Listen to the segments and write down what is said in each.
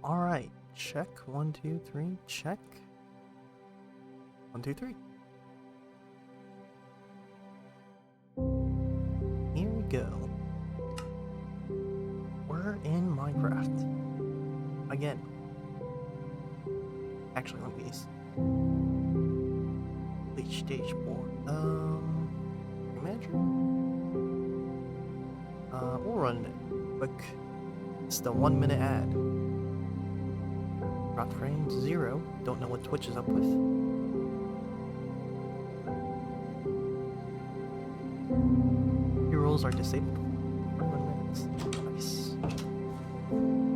Alright, check. 1, 2, 3, check. 1, 2, 3. Here we go. We're in Minecraft. Again. Actually, let me see. Bleach stage 4. Imagine. We'll run it quick. It's the 1 minute ad. Drop frames 0. Don't know what Twitch is up with. Your rules are disabled. 21 minutes. Nice.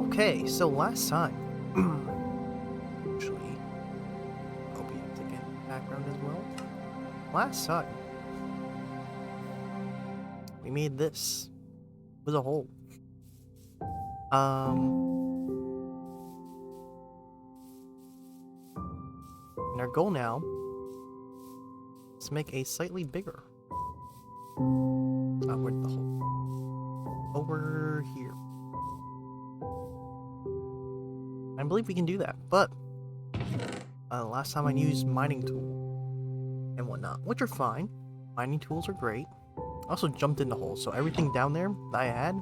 Okay, so last time. Actually, hope you have to get background as well. Last time, we made this with a hole. And our goal now is to make a slightly bigger. Where'd the hole? Over here. I believe we can do that, but last time I used mining tool and whatnot, which are fine. Mining tools are great. I also jumped in the hole, so everything down there that I had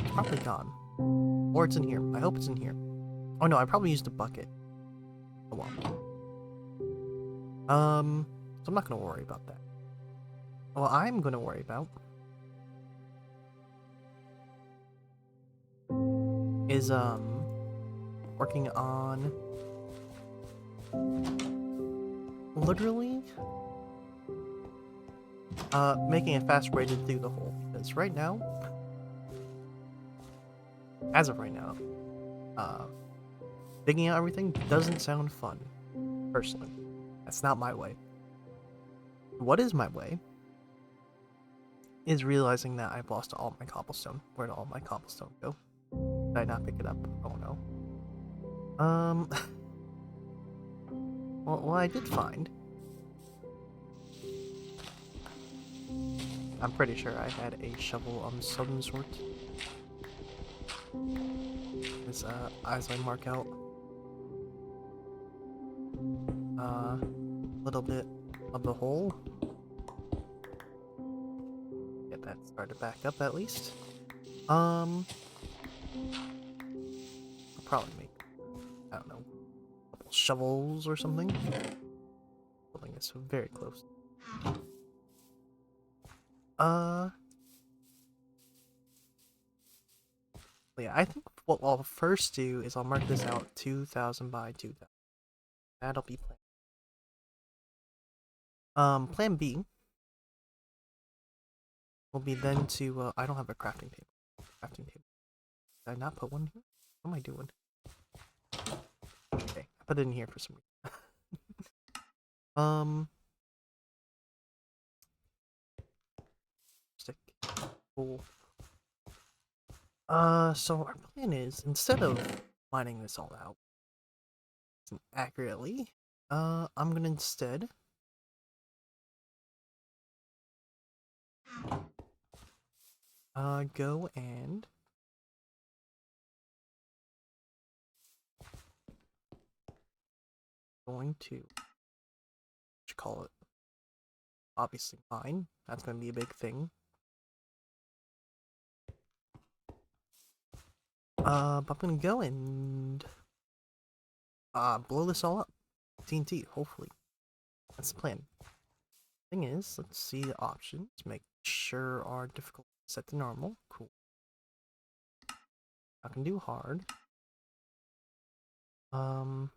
is probably gone. Or it's in here. I hope it's in here. Oh no, I probably used a bucket. Oh well. So I'm not gonna worry about that. Well, I'm gonna worry about is working on literally making a fast way to do the hole, because right now, as of right now, digging out everything doesn't sound fun, personally. That's not my way. What is my way is realizing that I've lost all my cobblestone. Where did all my cobblestone go? Did I not pick it up? Oh no. Well, I did find. I'm pretty sure I had a shovel of some sort. As I mark out a little bit of the hole. Get that started back up at least. I'll probably make, I don't know, a couple shovels or something. Building is very close. Yeah, I think what I'll first do is I'll mark this out 2000 by 2000. That'll be plan B will be then to, I don't have a crafting table. Did I not put one here? What am I doing? Okay, I put it in here for some reason. Stick. Cool. So our plan is, instead of mining this all out accurately, I'm gonna instead go and going to, what you call it, obviously mine. That's gonna be a big thing. But I'm gonna go and blow this all up. TNT, hopefully. That's the plan. Thing is, let's see the options. Make sure our difficulty is set to normal. Cool. I can do hard. F3.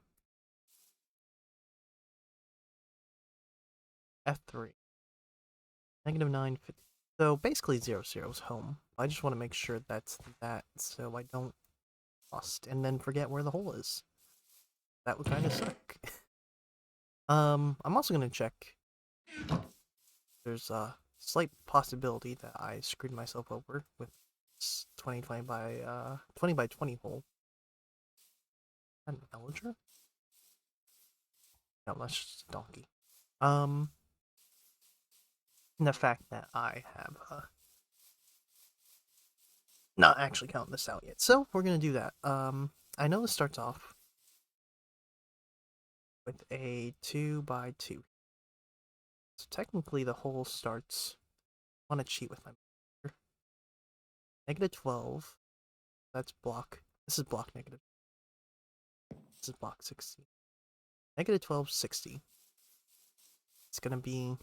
-950. So basically 0, 0 is home. I just want to make sure that's that, so I don't lost and then forget where the hole is. That would kind of suck. I'm also gonna check. There's a slight possibility that I screwed myself over with this 20 by 20 hole. An villager? No, that's just a donkey. And the fact that I have not actually counted this out yet, so we're gonna do that. I know this starts off with a 2x2. So technically the hole starts... I want to cheat with my marker. -12. That's block. This is block negative. This is block 60. -12, 60. It's gonna be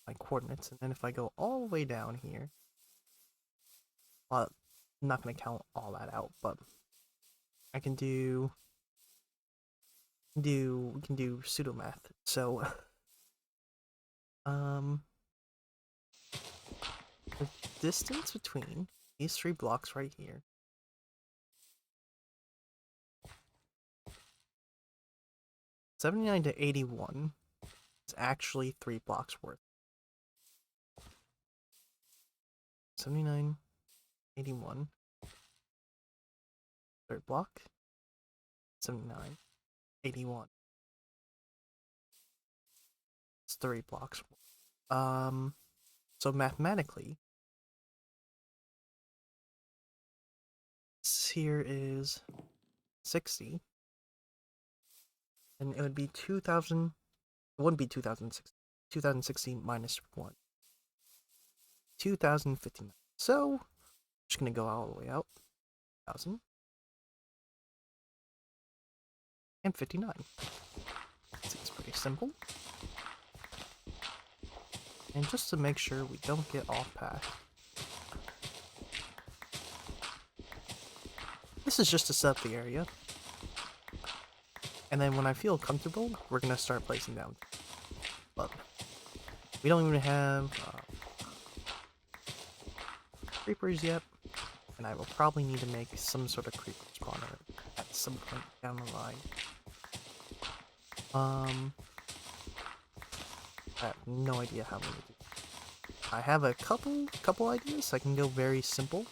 my coordinates, and then if I go all the way down here, well, I'm not gonna count all that out, but I can do we can do pseudo math. So the distance between these 3 blocks right here (79 to 81) is actually 3 blocks worth. 79, 81. Third block. 79, 81. It's 3 blocks. So mathematically, this here is 60, and it would be 2000. It wouldn't be 2060. 2060 minus 1. 2059. So, I'm just gonna go all the way out. 1000. And 59. Seems pretty simple. And just to make sure we don't get off path, this is just to set up the area. And then when I feel comfortable, we're gonna start placing down. But we don't even have creepers yet, and I will probably need to make some sort of creeper spawner at some point down the line. I have no idea how I'm gonna do it. I have a couple ideas. I can go very simple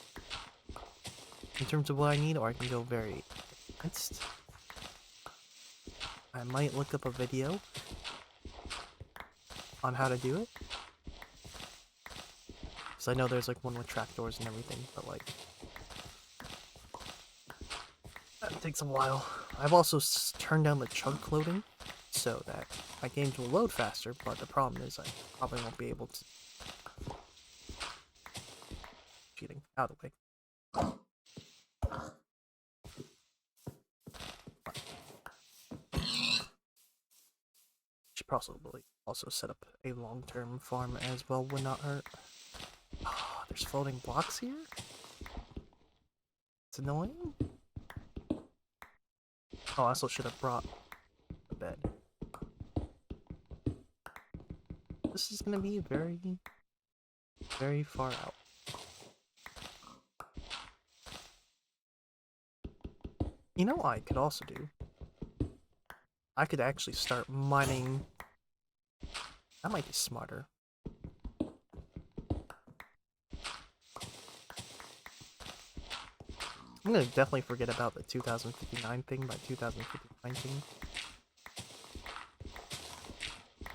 in terms of what I need, or I can go very advanced. I might look up a video on how to do it, because I know there's like one with trapdoors and everything, but like that takes a while. I've also turned down the chunk loading so that my games will load faster, but the problem is I probably won't be able to. Cheating out of the way. Should probably also set up a long-term farm as well, would not hurt. Oh, there's floating blocks here? It's annoying. Oh, I also should have brought a bed. This is gonna be very, very far out. You know what I could also do? I could actually start mining. That might be smarter. I'm gonna definitely forget about the 2059 thing by 2059 thing.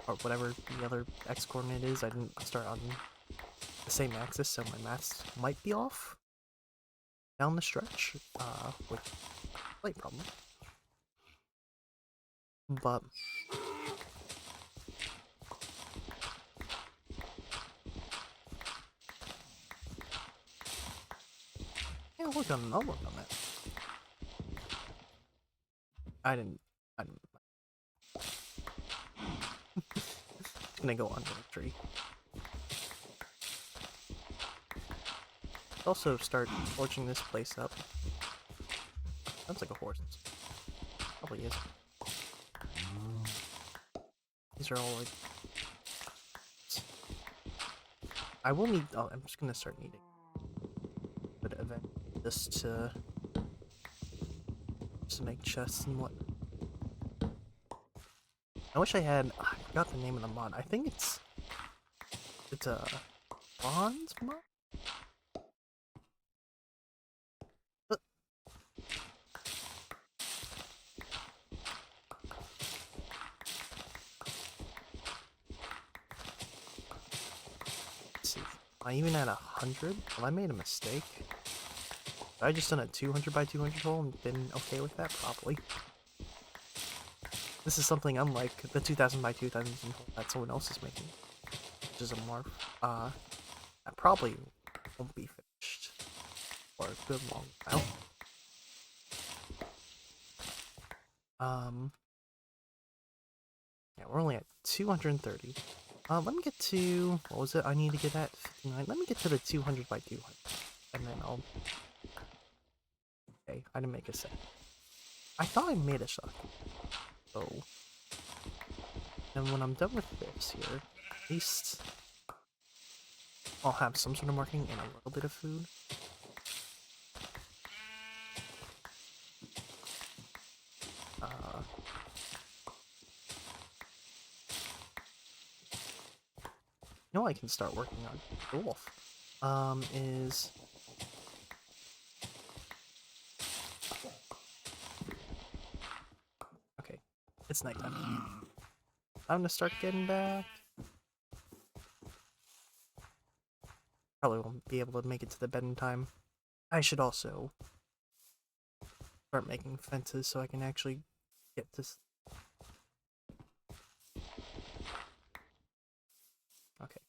Or whatever the other x coordinate is. I didn't start on the same axis, so my maths might be off down the stretch, with slight problem. But yeah, I'll work on that. I didn't gonna go under the tree. Also start torching this place up. Sounds like a horse. Probably is. These are all like... I will need... Oh, I'm just gonna start needing a bit of event just to make chests and whatnot. I wish I had... I forgot the name of the mod. I think it's a bronze mod? Let's see. Am I even at 100? Have I made a mistake? I just done a 200 by 200 hole and been okay with that? Probably. This is something unlike the 2000 by 2000 hole that someone else is making, which is a morph. That probably won't be finished for a good long while. Yeah, we're only at 230. Let me get to, what was it? I need to get at 59. Let me get to the 200 by 200, and then I'll. Okay, I didn't make a set. I thought I made a shot. So, and when I'm done with this here, at least I'll have some sort of marking and a little bit of food. You know I can start working on the wolf. Is okay. It's nighttime. Time to start getting back. Probably won't be able to make it to the bed in time. I should also start making fences so I can actually get this. Okay,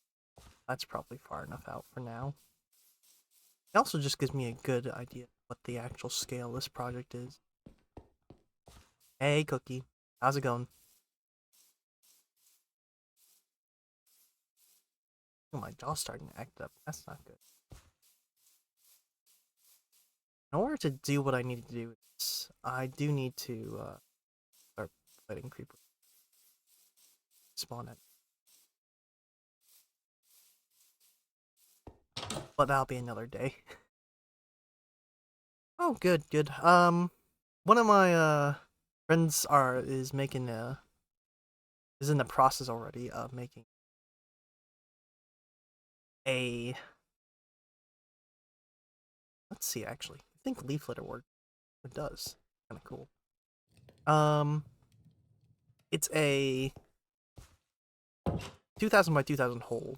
that's probably far enough out for now. It also just gives me a good idea of what the actual scale of this project is. Hey, Cookie. How's it going? Oh, my jaw's starting to act up. That's not good. In order to do what I need to do, I do need to start letting creepers spawn it. But that'll be another day. Oh, good, good. One of my friends is making is in the process already of making a. Let's see, actually, I think leaf litter work. It does. Kind of cool. It's a 2000 by 2000 hole.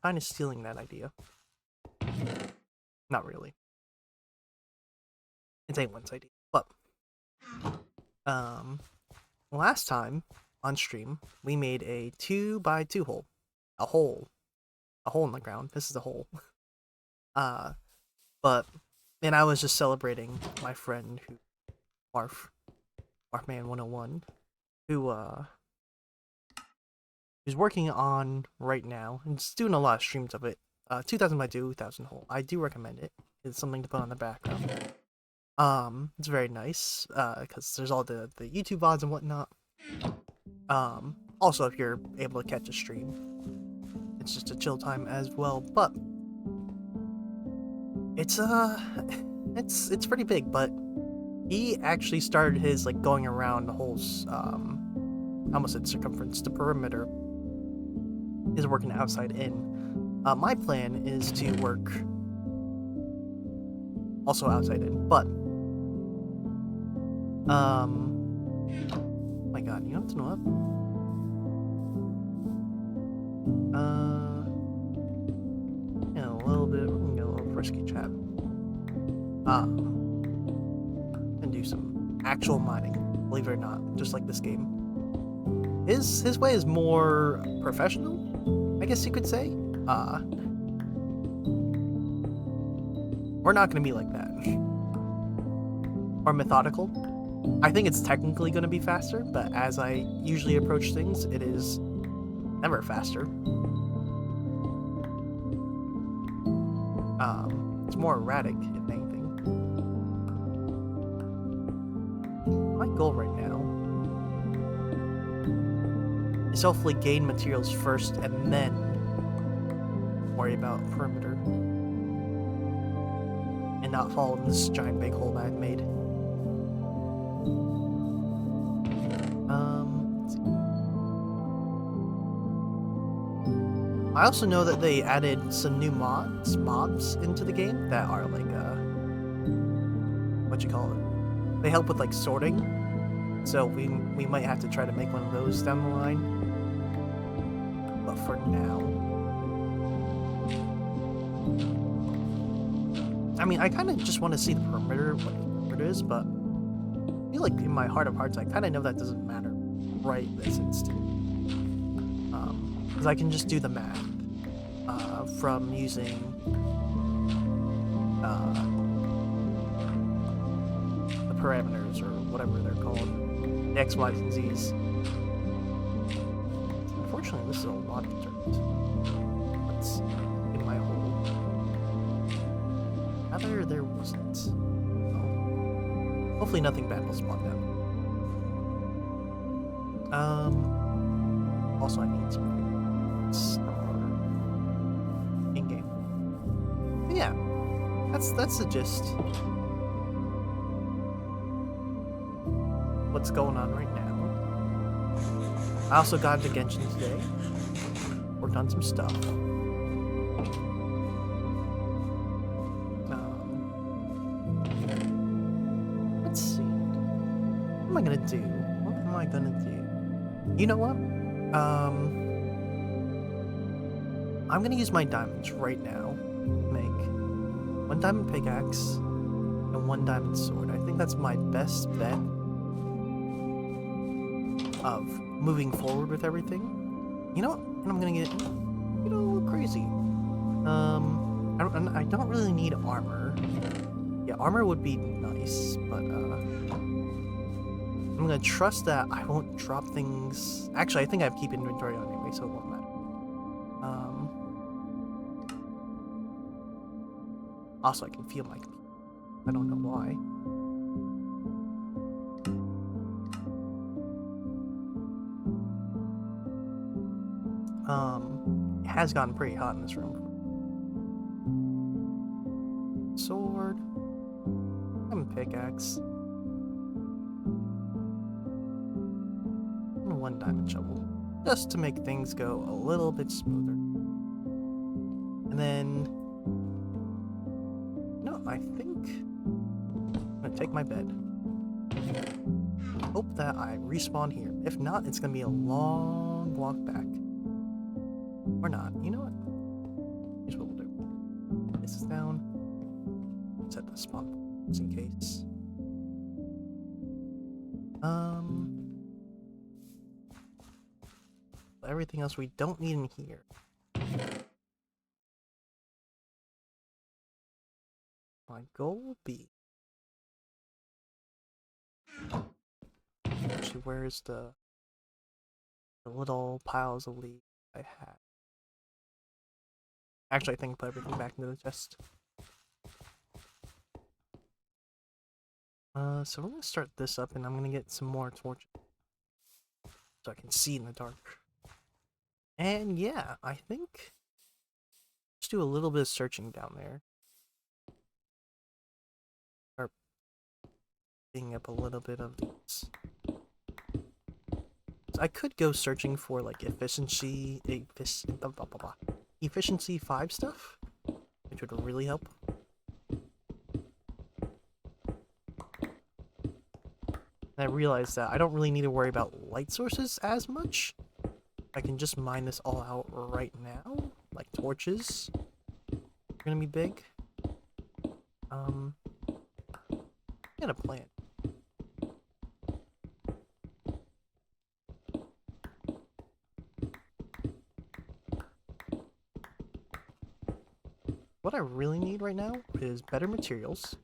Kind of stealing that idea. Not really. It's anyone's idea. But last time on stream we made a 2 by 2 hole. A hole in the ground. This is a hole. And I was just celebrating my friend who Marfman 101, who's working on right now and just doing a lot of streams of it. 2000 by 2000 hole. I do recommend it. It's something to put on the background. It's very nice, because there's all the YouTube VODs and whatnot. Also, if you're able to catch a stream, it's just a chill time as well, but it's pretty big. But he actually started his, like, going around the whole, I almost said circumference, the perimeter, is working outside in. My plan is to work also outside in, but oh my god, you have to know what? Yeah, a little bit, we're gonna get a little frisky chat. And do some actual mining, believe it or not, just like this game. His way is more professional, I guess you could say. We're not gonna be like that. Or methodical. I think it's technically gonna be faster, but as I usually approach things, it is never faster. It's more erratic, if anything. My goal right now is hopefully gain materials first and then worry about perimeter. And not fall in this giant big hole that I've made. Let's see. I also know that they added some new mobs into the game that are like, what you call it? They help with, like, sorting. So we might have to try to make one of those down the line. But for now, I mean, I kind of just want to see the perimeter, what the perimeter is, but I feel like in my heart of hearts, I kind of know that doesn't matter right this instant. Because I can just do the math from using the parameters or whatever they're called, the X, Y's, and Z's. Unfortunately, this is a lot of dirt. What's in my hole? Rather, there wasn't. Oh. Hopefully, nothing bad will spawn down. Also, I need some in game. But yeah, that's the gist. What's going on right now? I also got into Genshin today. Worked on some stuff. Let's see. What am I gonna do? What am I gonna do? You know what? I'm gonna use my diamonds right now. Make 1 diamond pickaxe and 1 diamond sword. I think that's my best bet of moving forward with everything. You know what? And I'm gonna get, a little crazy. I don't really need armor. Yeah, armor would be nice, but I'm gonna trust that I won't drop things. Actually, I think I have keep inventory on anyway, so it won't matter. Also, I can feel my computer. I don't know why. It has gotten pretty hot in this room. Sword. And pickaxe. And 1 diamond shovel. Just to make things go a little bit smoother. And then... No, I think... I'm gonna take my bed. Hope that I respawn here. If not, it's gonna be a long walk back. Or not. You know what? Here's what we'll do. This is down. Set the spawn just in case. Everything else we don't need in here. My goal will be... Actually, where's the little piles of leaves I had? Actually, I think I put everything back into the chest. So we're gonna start this up, and I'm gonna get some more torches so I can see in the dark. And yeah, I think just do a little bit of searching down there. Start picking up a little bit of these. So I could go searching for like efficiency 5 stuff, which would really help. And I realized that I don't really need to worry about light sources as much. I can just mine this all out right now. Like torches are gonna be big. Get a plan. What I really need right now is better materials.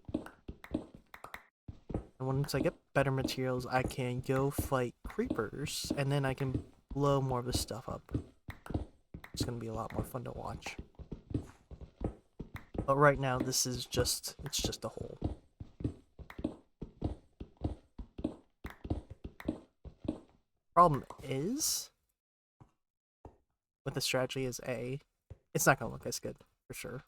And once I get better materials, I can go fight creepers, and then I can blow more of this stuff up. It's gonna be a lot more fun to watch. But right now, it's just a hole. Problem is, with the strategy is it's not gonna look as good, for sure.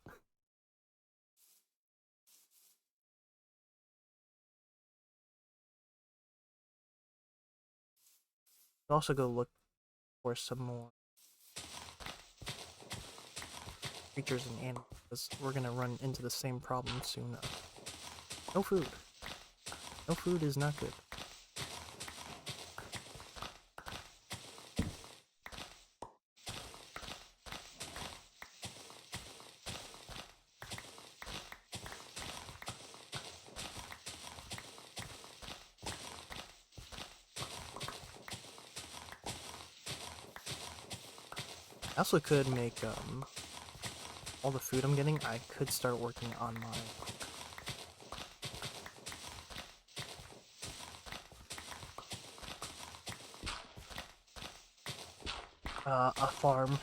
I'll also go look for some more creatures and animals, because we're gonna run into the same problem soon. No food. No food is not good. I also could make all the food I'm getting. I could start working on my a farm.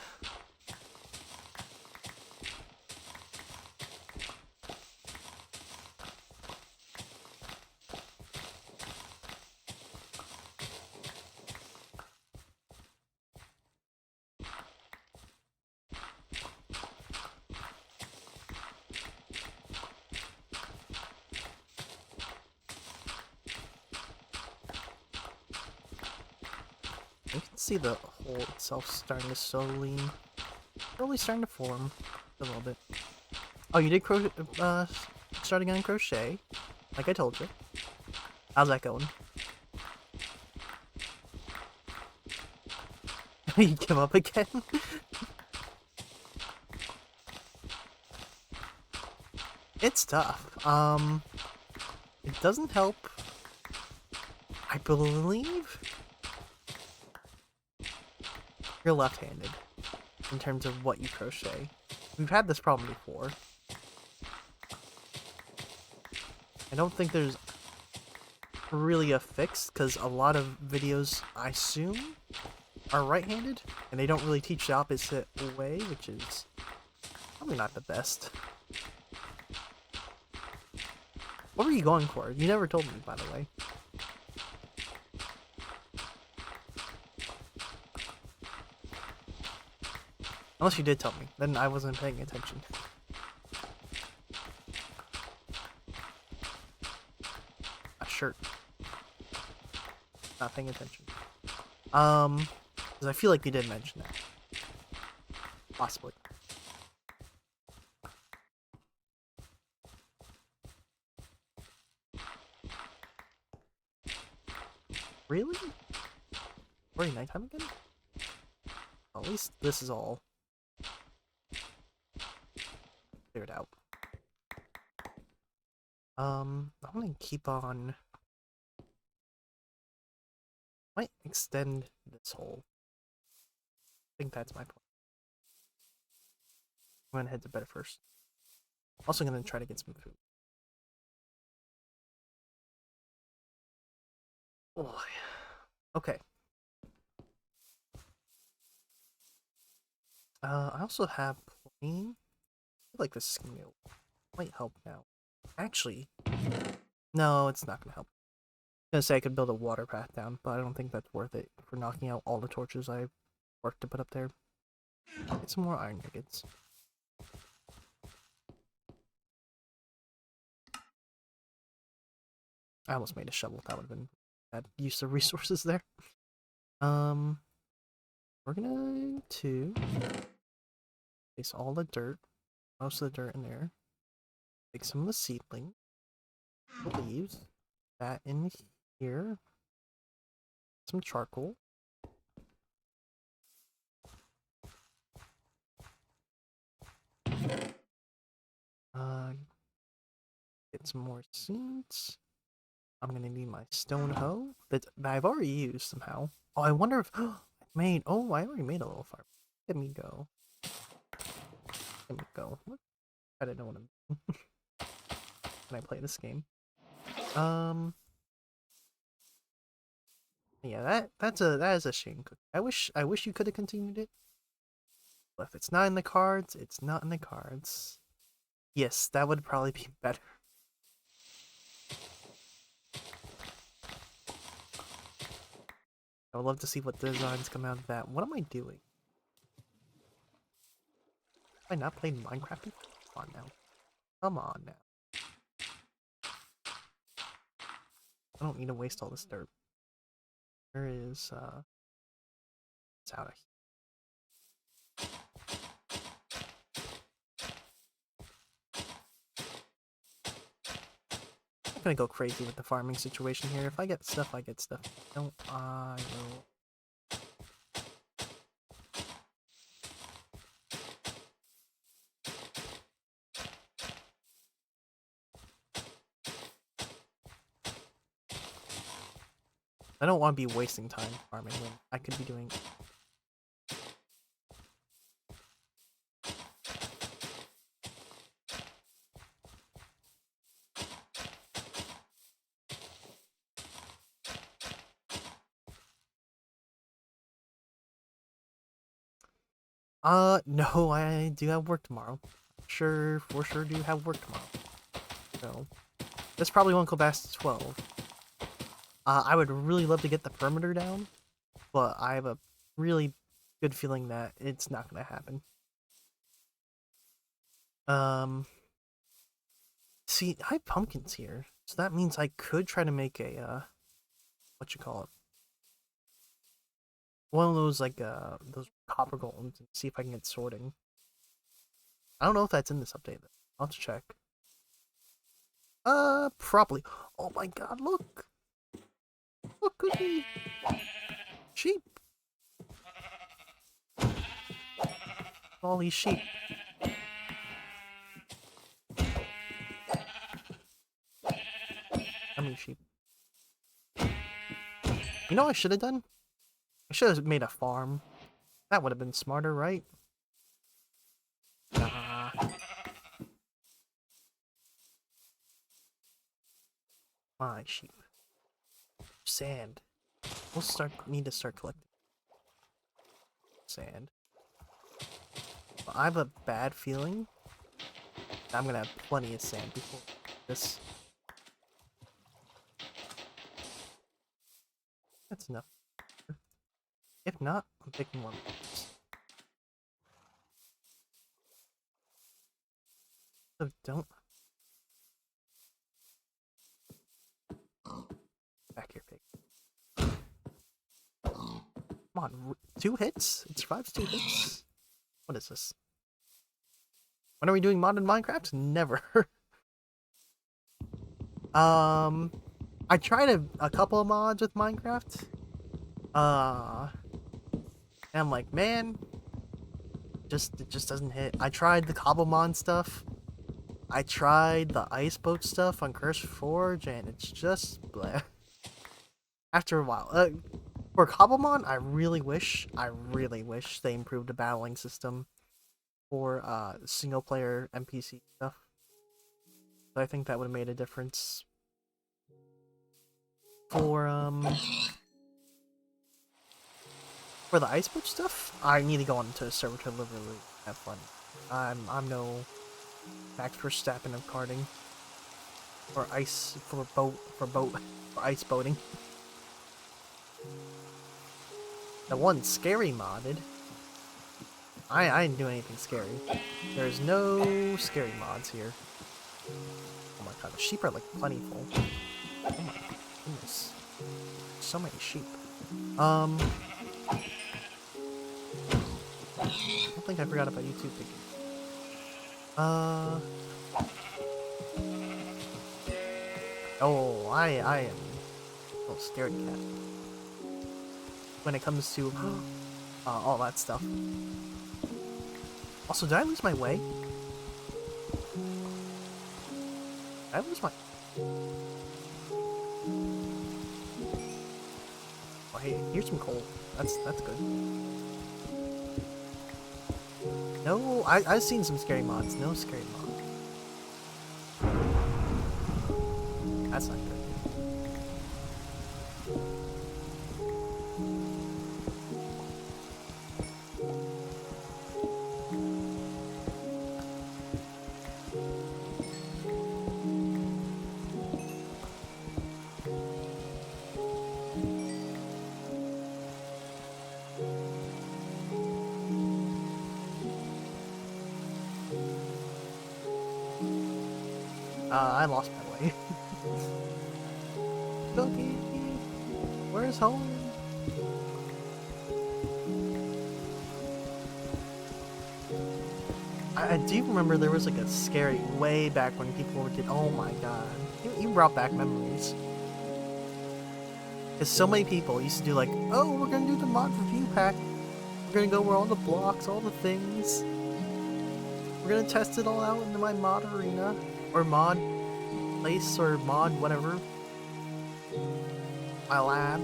You can see the hole itself starting to slowly starting to form a little bit. Oh, you did start again crochet, like I told you. How's that going? You give up again? It's tough. It doesn't help. I believe you're left-handed in terms of what you crochet. We've had this problem before. I don't think there's really a fix, because a lot of videos, I assume, are right-handed, and they don't really teach the opposite way, which is probably not the best. What were you going for? You never told me, by the way. Unless you did tell me, then I wasn't paying attention. A shirt. Not paying attention. Because I feel like you did mention that. Possibly. Really? Already nighttime again? Well, at least this is all cleared out. I'm gonna keep on. Might extend this hole. I think that's my plan. I'm gonna head to bed first. Also gonna try to get some food. Oh, okay. I also have plain. I feel like this might help now. Actually, no, it's not gonna help. I was gonna say I could build a water path down, but I don't think that's worth it for knocking out all the torches I worked to put up there. I'll get some more iron nuggets. I almost made a shovel. That would have been bad use of resources there. We're gonna place all the dirt, most of the dirt in there. Take some of the seedling, the leaves, that in here. Some charcoal. Get some more seeds. I'm gonna need my stone hoe that I've already used somehow. Oh, I wonder if I made. Oh, I already made a little farm. Let me go. Let me go. I didn't know what I'm doing. Can I play this game? Yeah, that is a shame. I wish you could have continued it. But if it's not in the cards, it's not in the cards. Yes, that would probably be better. I would love to see what designs come out of that. What am I doing? Have I not played Minecraft before? Come on now. Come on now. I don't need to waste all this dirt. Where is, it's out of here. I'm gonna go crazy with the farming situation here. If I get stuff, I get stuff. Don't I will. I don't want to be wasting time farming when I could be doing No, I do have work tomorrow. For sure do have work tomorrow. So, this probably won't go past 12. I would really love to get the perimeter down, but I have a really good feeling that it's not gonna happen. See, I have pumpkins here, so that means I could try to make a, what you call it? One of those, like, those copper golems and see if I can get sorting. I don't know if that's in this update, though. I'll have to check. Probably. Oh my god, look! Look, Cookie! Sheep! All these sheep. How many sheep? You know what I should have done? I should have made a farm. That would have been smarter, right? Nah. My sheep. Sand. Need to start collecting sand. But I have a bad feeling I'm gonna have plenty of sand before this. That's enough. If not, I'm picking one. So don't. Back here, pig. Come on, 2 hits? It survives 2 hits? What is this? When are we doing modded Minecraft? Never. I tried a couple of mods with Minecraft. And I'm like, man, it just doesn't hit. I tried the Cobblemon stuff. I tried the ice boat stuff on Curse Forge, and it's just bleh. After a while, for Cobblemon, I really wish they improved the battling system for single player NPC stuff. So I think that would have made a difference. For the ice boat stuff, I need to go on to a server to literally have fun. I'm no Max Verstappen of karting or ice for ice boating. The one scary modded. I didn't do anything scary. There's no scary mods here. Oh my god, the sheep are like plentiful. Oh my goodness. So many sheep. I don't think I forgot about you too, Piggy. Oh, I am a little scared cat. When it comes to all that stuff. Also, did I lose my way? Did I lose my... Oh, hey, here's some coal. That's good. No, I've seen some scary mods. No scary mods. That's not good. I lost my way. Cookie, where's home? I do remember there was like a scary way back when people did. Oh my god, you brought back memories. Because so many people used to do like, oh, we're gonna do the mod review pack. We're gonna go over all the blocks, all the things. We're gonna test it all out into my mod arena or mod place or mod whatever. My lab.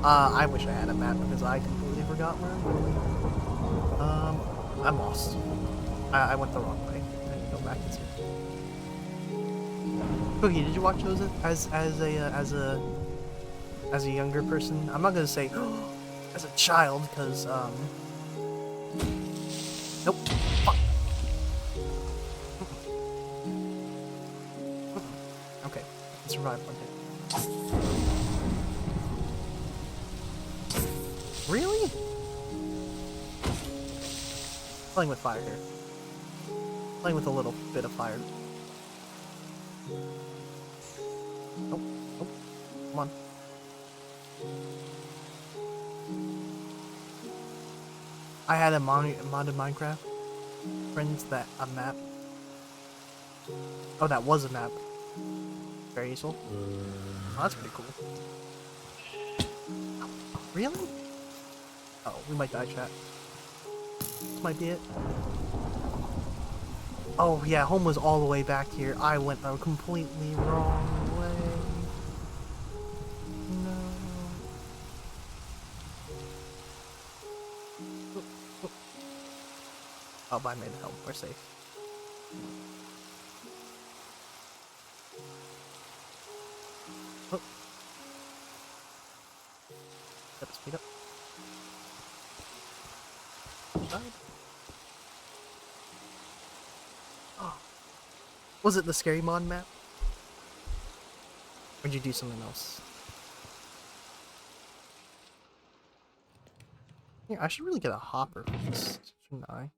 I wish I had a map because I completely forgot where I'm going. I'm lost. I went the wrong way. I need to go back and see. Cookie, did you watch those as a younger person? I'm not gonna say as a child, because, nope. Fuck. Okay, I can survive one hit. Really? Playing with fire here. Playing with a little bit of fire. Nope. Nope. Come on. I had a modded Minecraft friends that a map. Oh, that was a map. Very useful. Oh, that's pretty cool. Really? Oh, we might die, chat. This might be it. Oh, yeah, home was all the way back here. I went the completely wrong way. No. Oh, I made help. We're safe. Oh. Gotta speed up. Died. Oh. Was it the scary mod map? Or did you do something else? Here, I should really get a hopper for this, shouldn't I?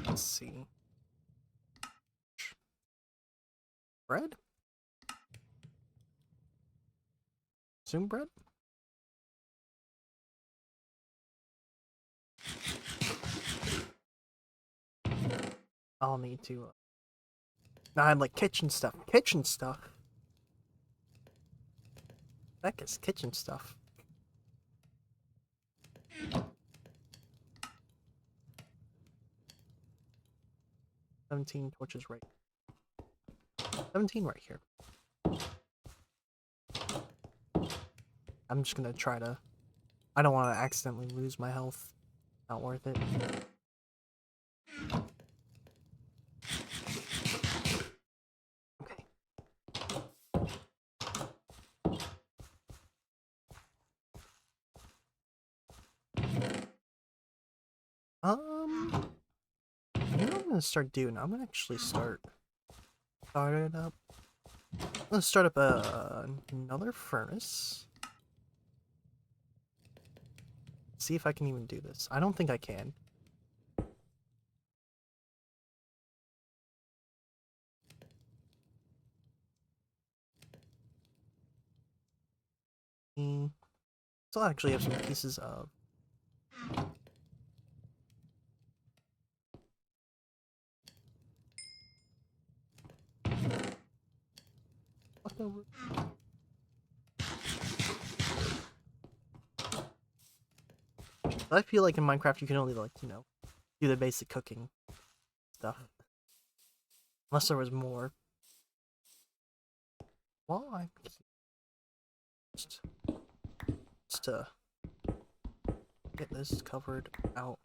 Let's see. Bread? Zoom bread? I'll need to. Now I had like kitchen stuff. Kitchen stuff? Heck is kitchen stuff. $17 torches right. 17 right here. I'm just gonna try to. I don't want to accidentally lose my health. Not worth it. Okay. You know what I'm gonna start doing? I'm gonna actually start it up. I'm gonna start up another furnace. See if I can even do this. I don't think I can. So I actually have some pieces of. I feel like in Minecraft you can only, like, you know, do the basic cooking stuff. Unless there was more. Well, I just to get this covered out.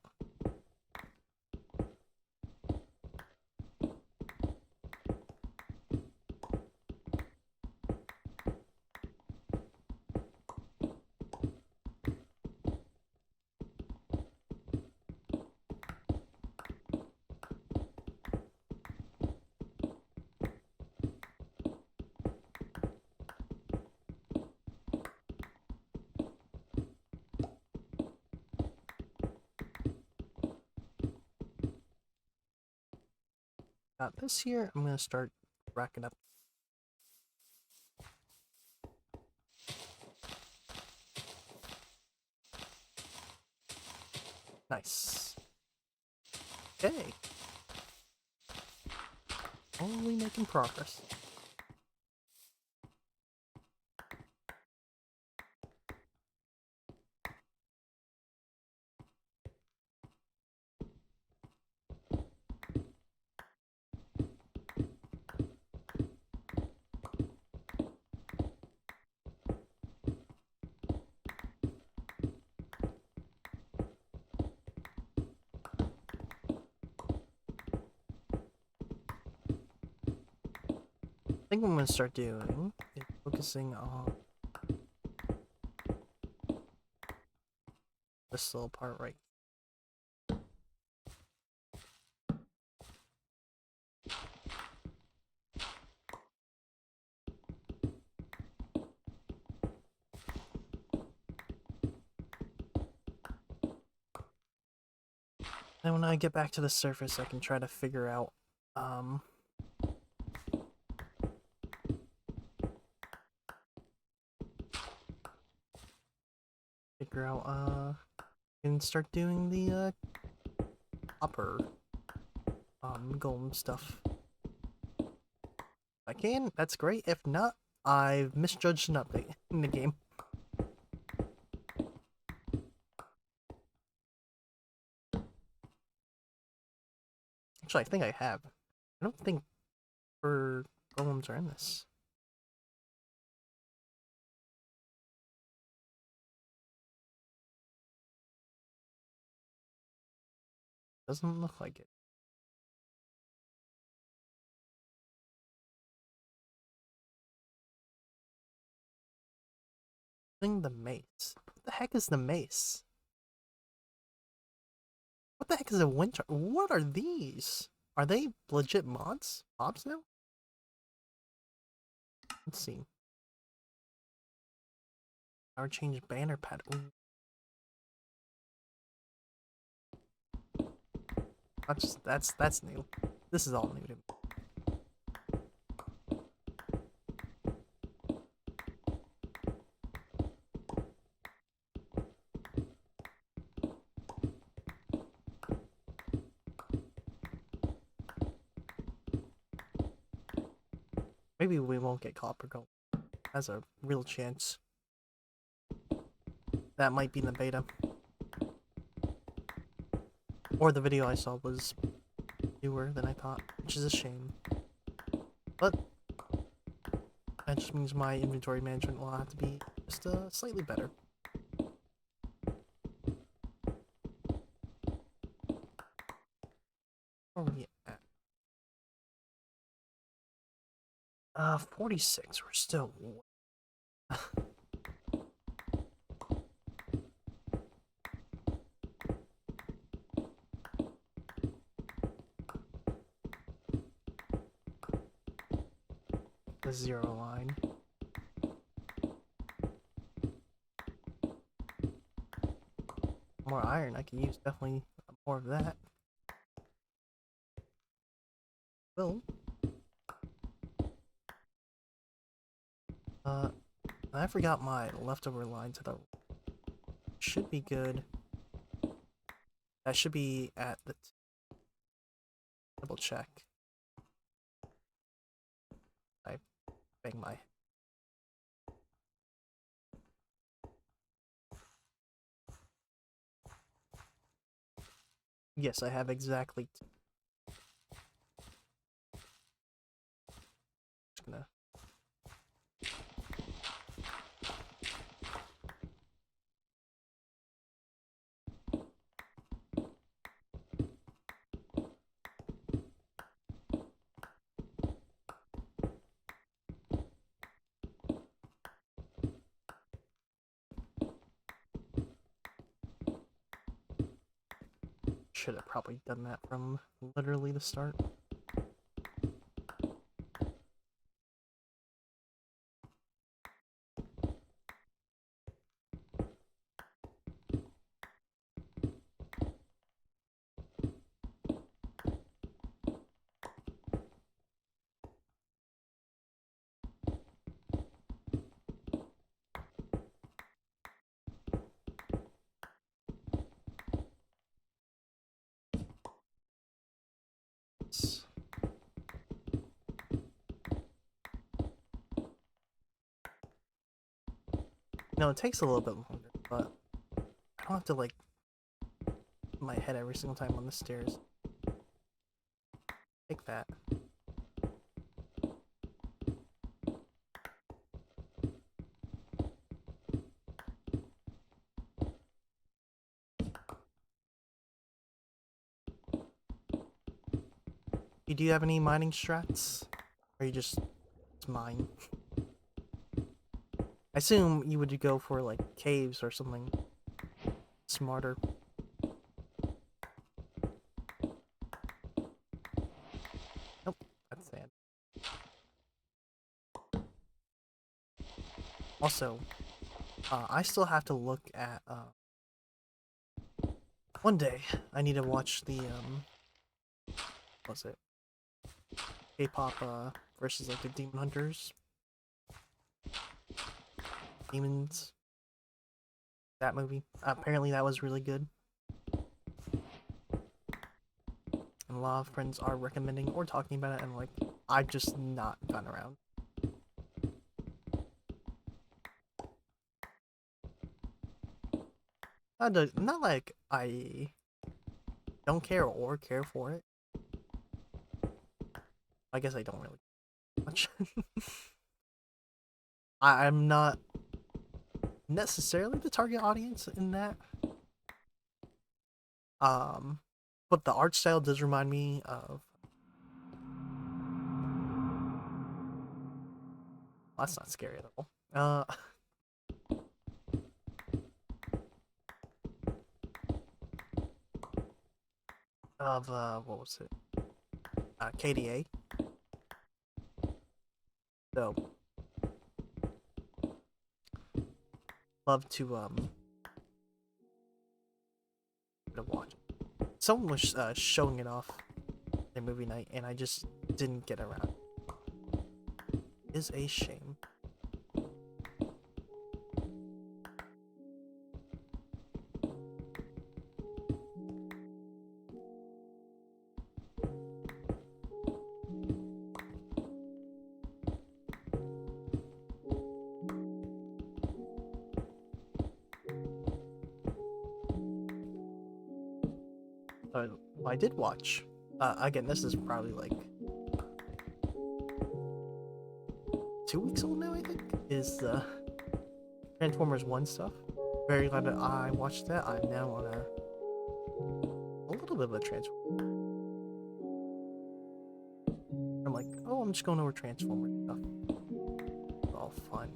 Got this here. I'm gonna start racking up. Nice. Okay. Only making progress. think what I'm gonna start doing is focusing on this little part right. Then when I get back to the surface, I can try to figure out, and start doing the, upper, golem stuff. If I can, that's great. If not, I've misjudged an update in the game. Actually, I think I have. I don't think golems are in this. Doesn't look like it. The mace. What the heck is the mace? What the heck is a winter? What are these? Are they legit mods? Mobs now? Let's see. Power change banner pad. Ooh. That's new. This is all new to me. Maybe we won't get copper gold. Has a real chance. That might be in the beta. Or the video I saw was newer than I thought, which is a shame. But that just means my inventory management will have to be just slightly better. Where are we at? 46. We're still. The 0 line. More iron, I can use definitely more of that. Well, I forgot my leftover line to the should be good. That should be at the double check. I bang my. Yes, I have exactly. Just gonna. Should have probably done that from literally the start. No, it takes a little bit longer, but I don't have to like put my head every single time on the stairs. Take that. Do you have any mining strats? Or are you just to mine. I assume you would go for like caves or something smarter. Nope, that's sand. Also, I still have to look at, one day, I need to watch the, what's it? K-pop, versus, like, the Demon Hunters. Demons. That movie. Apparently that was really good. And a lot of friends are recommending or talking about it, and, like, I've just not gotten around. Not like I don't care or care for it. I guess I don't really much. I'm not necessarily the target audience in that. But the art style does remind me of... Well, that's not scary at all. What was it? KDA. So, love to watch it. Someone was showing it off at movie night, and I just didn't get around. It is a shame. I did watch. Again, this is probably like 2 weeks old now, I think, is the Transformers 1 stuff. Very glad that I watched that. I'm now on a little bit of a Transformer. I'm like, oh, I'm just going over Transformers stuff. It's all fun.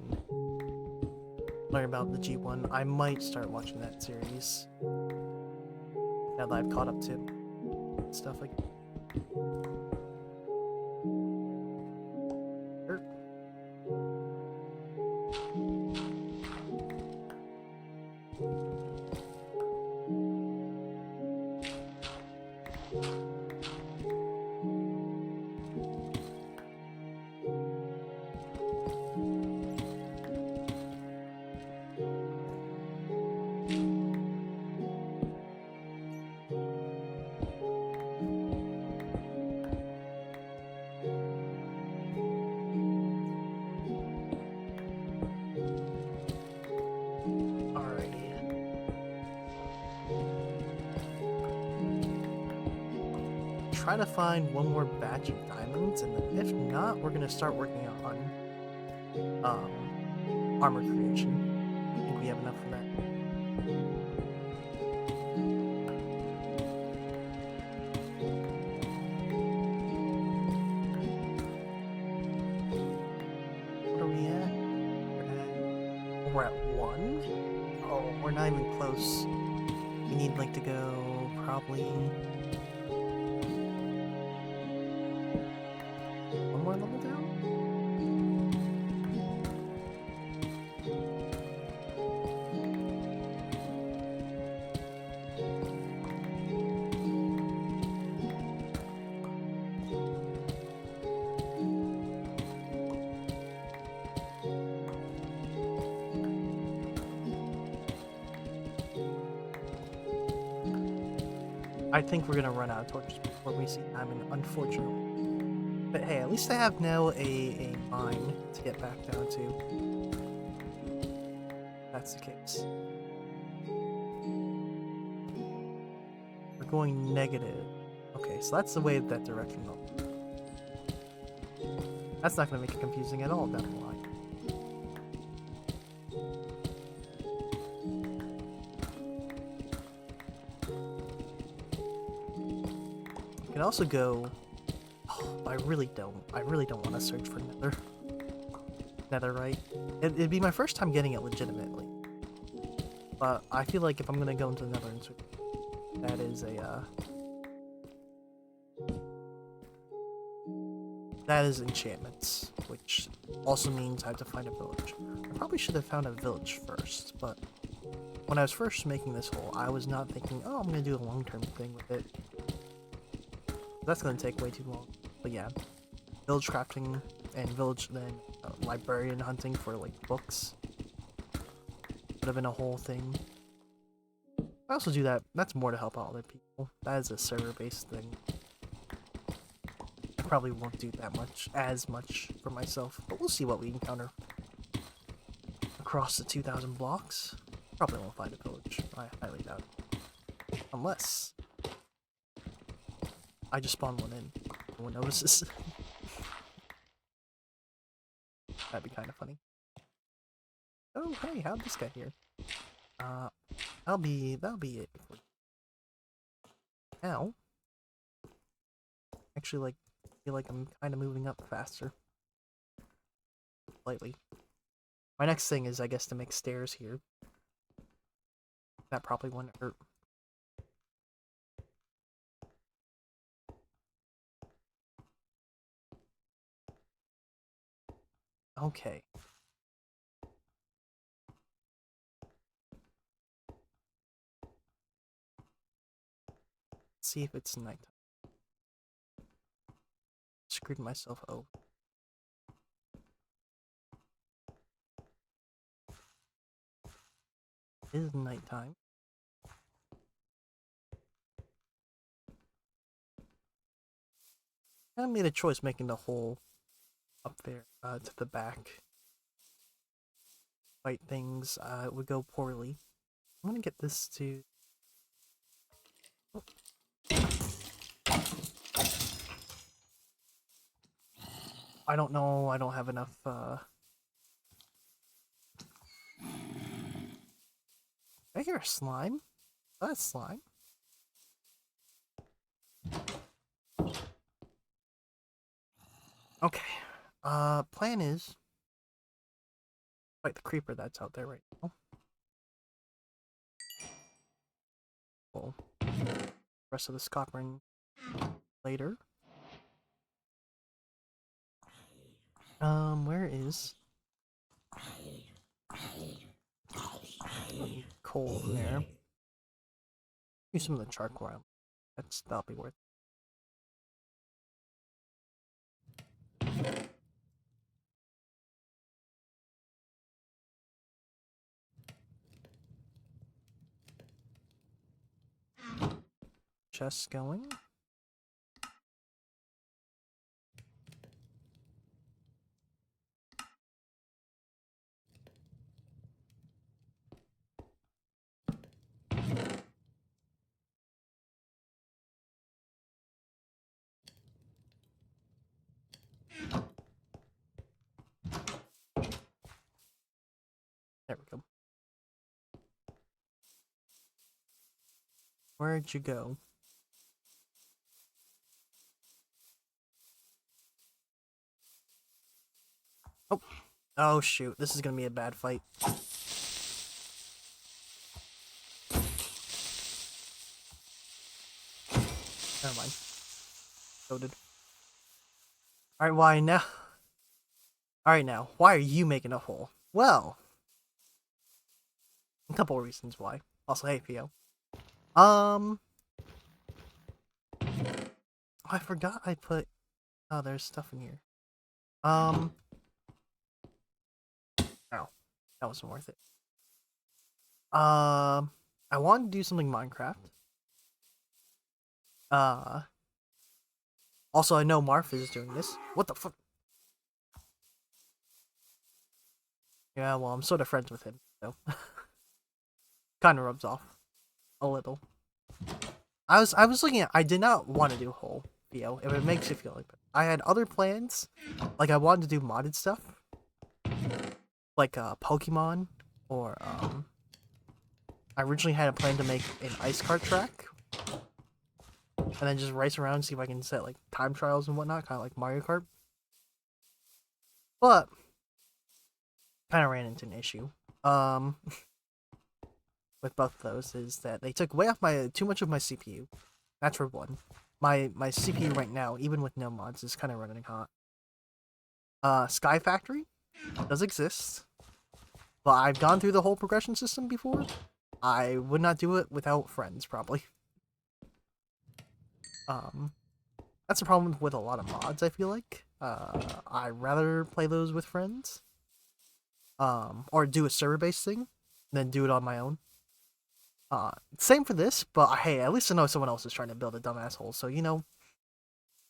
Learn about the G1. I might start watching that series now that I've caught up to stuff like sure. Try to find one more batch of diamonds, and then if not, we're gonna start working on armor creation. I think we have enough for that. What are we at? We're at 1? Oh, we're not even close. We need like to go probably one more level down? I think we're gonna run out of torches before we see diamond, unfortunately. But hey, at least I have now a mine to get back down to. That's the case. We're going negative. Okay, so that's the way that direction goes. That's not gonna make it confusing at all down the line. You can also go... Oh, I really don't want to search for nether. netherite. It'd be my first time getting it legitimately. But I feel like if I'm gonna go into the nether, that is a, that is enchantments, which also means I have to find a village. I probably should have found a village first, but when I was first making this hole, I was not thinking, oh, I'm gonna do a long-term thing with it. That's gonna take way too long. But yeah, village crafting and village, then librarian hunting for like books would have been a whole thing. I also do that. That's more to help out other people. That is a server-based thing. I probably won't do that as much for myself, but we'll see what we encounter across the 2000 blocks. Probably won't find a village. I highly doubt it. Unless I just spawn one in. No one notices. That'd be kind of funny. Oh, hey, how'd this get here? That'll be it. Now, actually, like, feel like I'm kind of moving up faster. Slightly. My next thing is, I guess, to make stairs here. That probably wouldn't hurt. Okay. Let's see if it's nighttime. Screwed myself over. It is nighttime. I made a choice making the hole up there to the back. Fight things would go poorly. I'm gonna get this to... Oh. I don't know, I don't have enough I hear a slime? That's slime. Okay. Plan is fight the creeper that's out there right now. Well, rest of the scoppering later. Where is coal there? Use some of the charcoal. That'll be worth it. Chest going. There we go. Where'd you go? Oh. Oh shoot, this is gonna be a bad fight. Never mind. Loaded. Alright, why now? Alright now, why are you making a hole? Well, a couple of reasons why. Also, hey, Theo. I forgot I put... Oh, there's stuff in here. Oh, that wasn't worth it. I wanted to do something Minecraft. Also, I know Marf is doing this. What the fuck? Yeah, well, I'm sort of friends with him, so... kind of rubs off. A little. I was looking at... I did not want to do whole, Theo, if it makes you feel like that. I had other plans. Like, I wanted to do modded stuff. Like, Pokemon. Or, I originally had a plan to make an ice cart track. And then just race around and see if I can set, like, time trials and whatnot. Kind of like Mario Kart. But kind of ran into an issue. Um, with both of those is that they took way off too much of my CPU. That's for one. My CPU right now, even with no mods, is kind of running hot. Sky Factory does exist, but I've gone through the whole progression system before. I would not do it without friends, probably. That's the problem with a lot of mods, I feel like. I'd rather play those with friends. Or do a server-based thing, than do it on my own. Same for this, but hey, at least I know someone else is trying to build a dumb asshole, so, you know,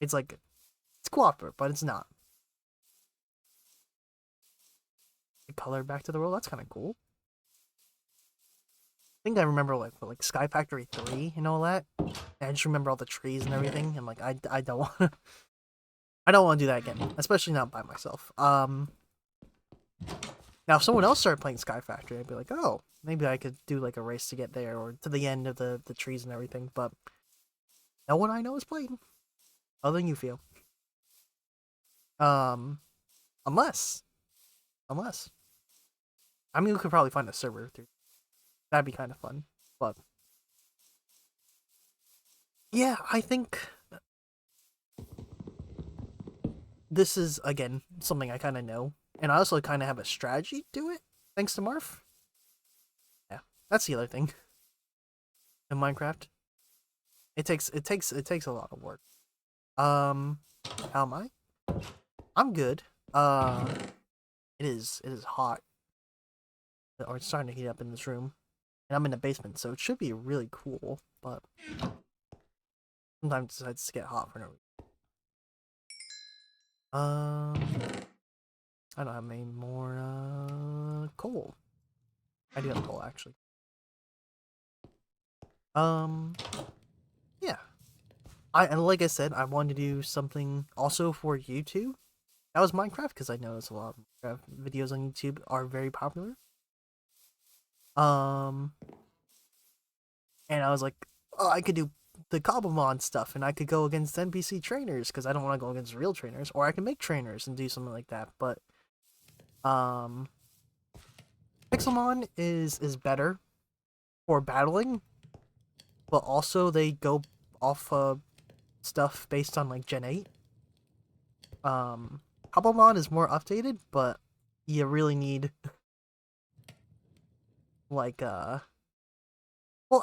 it's like, it's cooperative, but it's not. The color back to the world, that's kind of cool. I think I remember, like Sky Factory 3 and all that. And I just remember all the trees and everything, and, like, I don't want to... I don't want to do that again, especially not by myself. Now, if someone else started playing Sky Factory, I'd be like, oh, maybe I could do, like, a race to get there, or to the end of the trees and everything, but no one I know is playing, other than you feel. Unless, I mean, we could probably find a server through. That'd be kind of fun, but yeah, I think this is, again, something I kind of know, and I also kind of have a strategy to it, thanks to Marf. Yeah, that's the other thing in Minecraft. It takes a lot of work. How am I? I'm good. It is hot, or it's starting to heat up in this room, and I'm in the basement, so it should be really cool, but sometimes it decides to get hot for no reason. I don't have any more coal. I do have coal, actually. Yeah. And like I said, I wanted to do something also for YouTube. That was Minecraft, because I noticed a lot of Minecraft videos on YouTube are very popular. And I was like, oh, I could do the Cobblemon stuff, and I could go against NPC trainers, because I don't want to go against real trainers, or I can make trainers and do something like that, but, Pixelmon is better for battling, but also they go off stuff based on, like, Gen 8. Cobblemon is more updated, but you really need, like, well,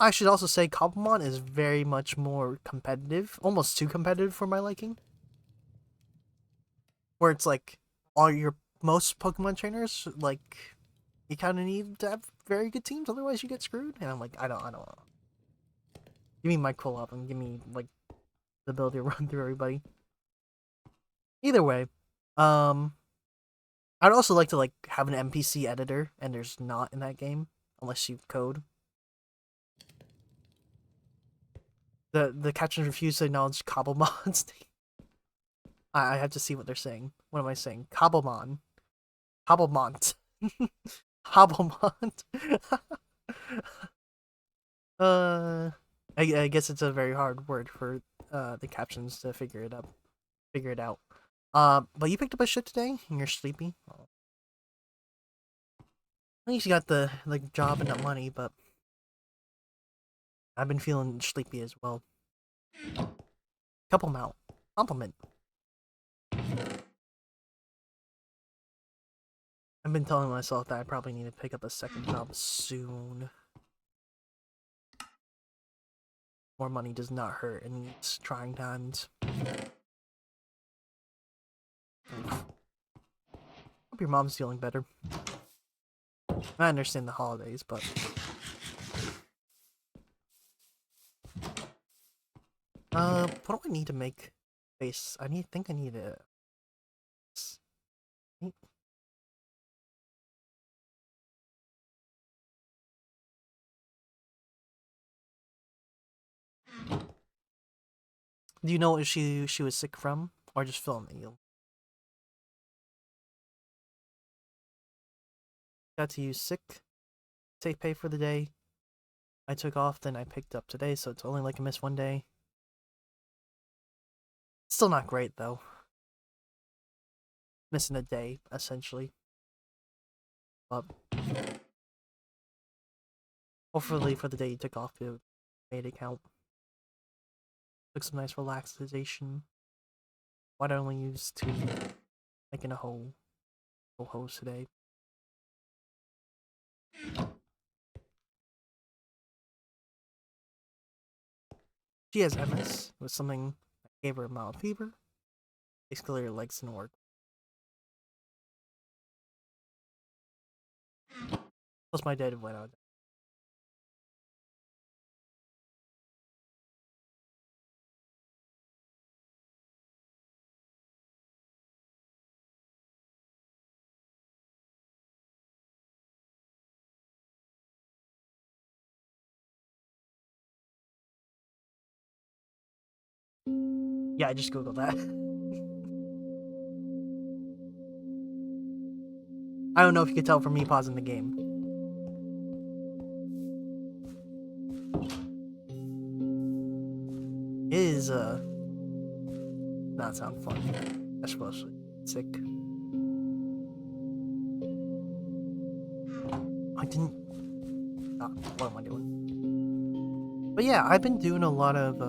I should also say Cobblemon is very much more competitive, almost too competitive for my liking. Where it's like, all your most Pokemon trainers, like, you kind of need to have very good teams, otherwise you get screwed. And I'm like, I don't know. Give me my cool up and give me, like, the ability to run through everybody. Either way, I'd also like to, like, have an NPC editor, and there's not in that game, unless you code. The captions refuse to acknowledge Cobblemon's name. I have to see what they're saying. What am I saying? Cobblemon. Hobblemont. Hobblemont. I guess it's a very hard word for the captions to figure it out. But you picked up a shift today and you're sleepy. Well, at least you got the, like, job and the money, but I've been feeling sleepy as well. Couple mount. Compliment. I've been telling myself that I probably need to pick up a second job soon. More money does not hurt in these trying times. Hope your mom's feeling better. I understand the holidays, but what do I need to make base? I think I need a. Do you know what she was sick from, or just feeling ill? Got to use sick, take pay for the day. I took off, then I picked up today, so it's only like I missed one day. Still not great though. Missing a day, essentially. But hopefully for the day you took off, it made it count. Took some nice relaxation. Why don't only use 2, making a whole host today. She has MS, with something that gave her a mild fever. Basically, her legs didn't work. Plus, my dad went out. Yeah, I just googled that. I don't know if you could tell from me pausing the game. It is, not sound fun. Especially sick. I didn't... Ah, what am I doing? But yeah, I've been doing a lot of,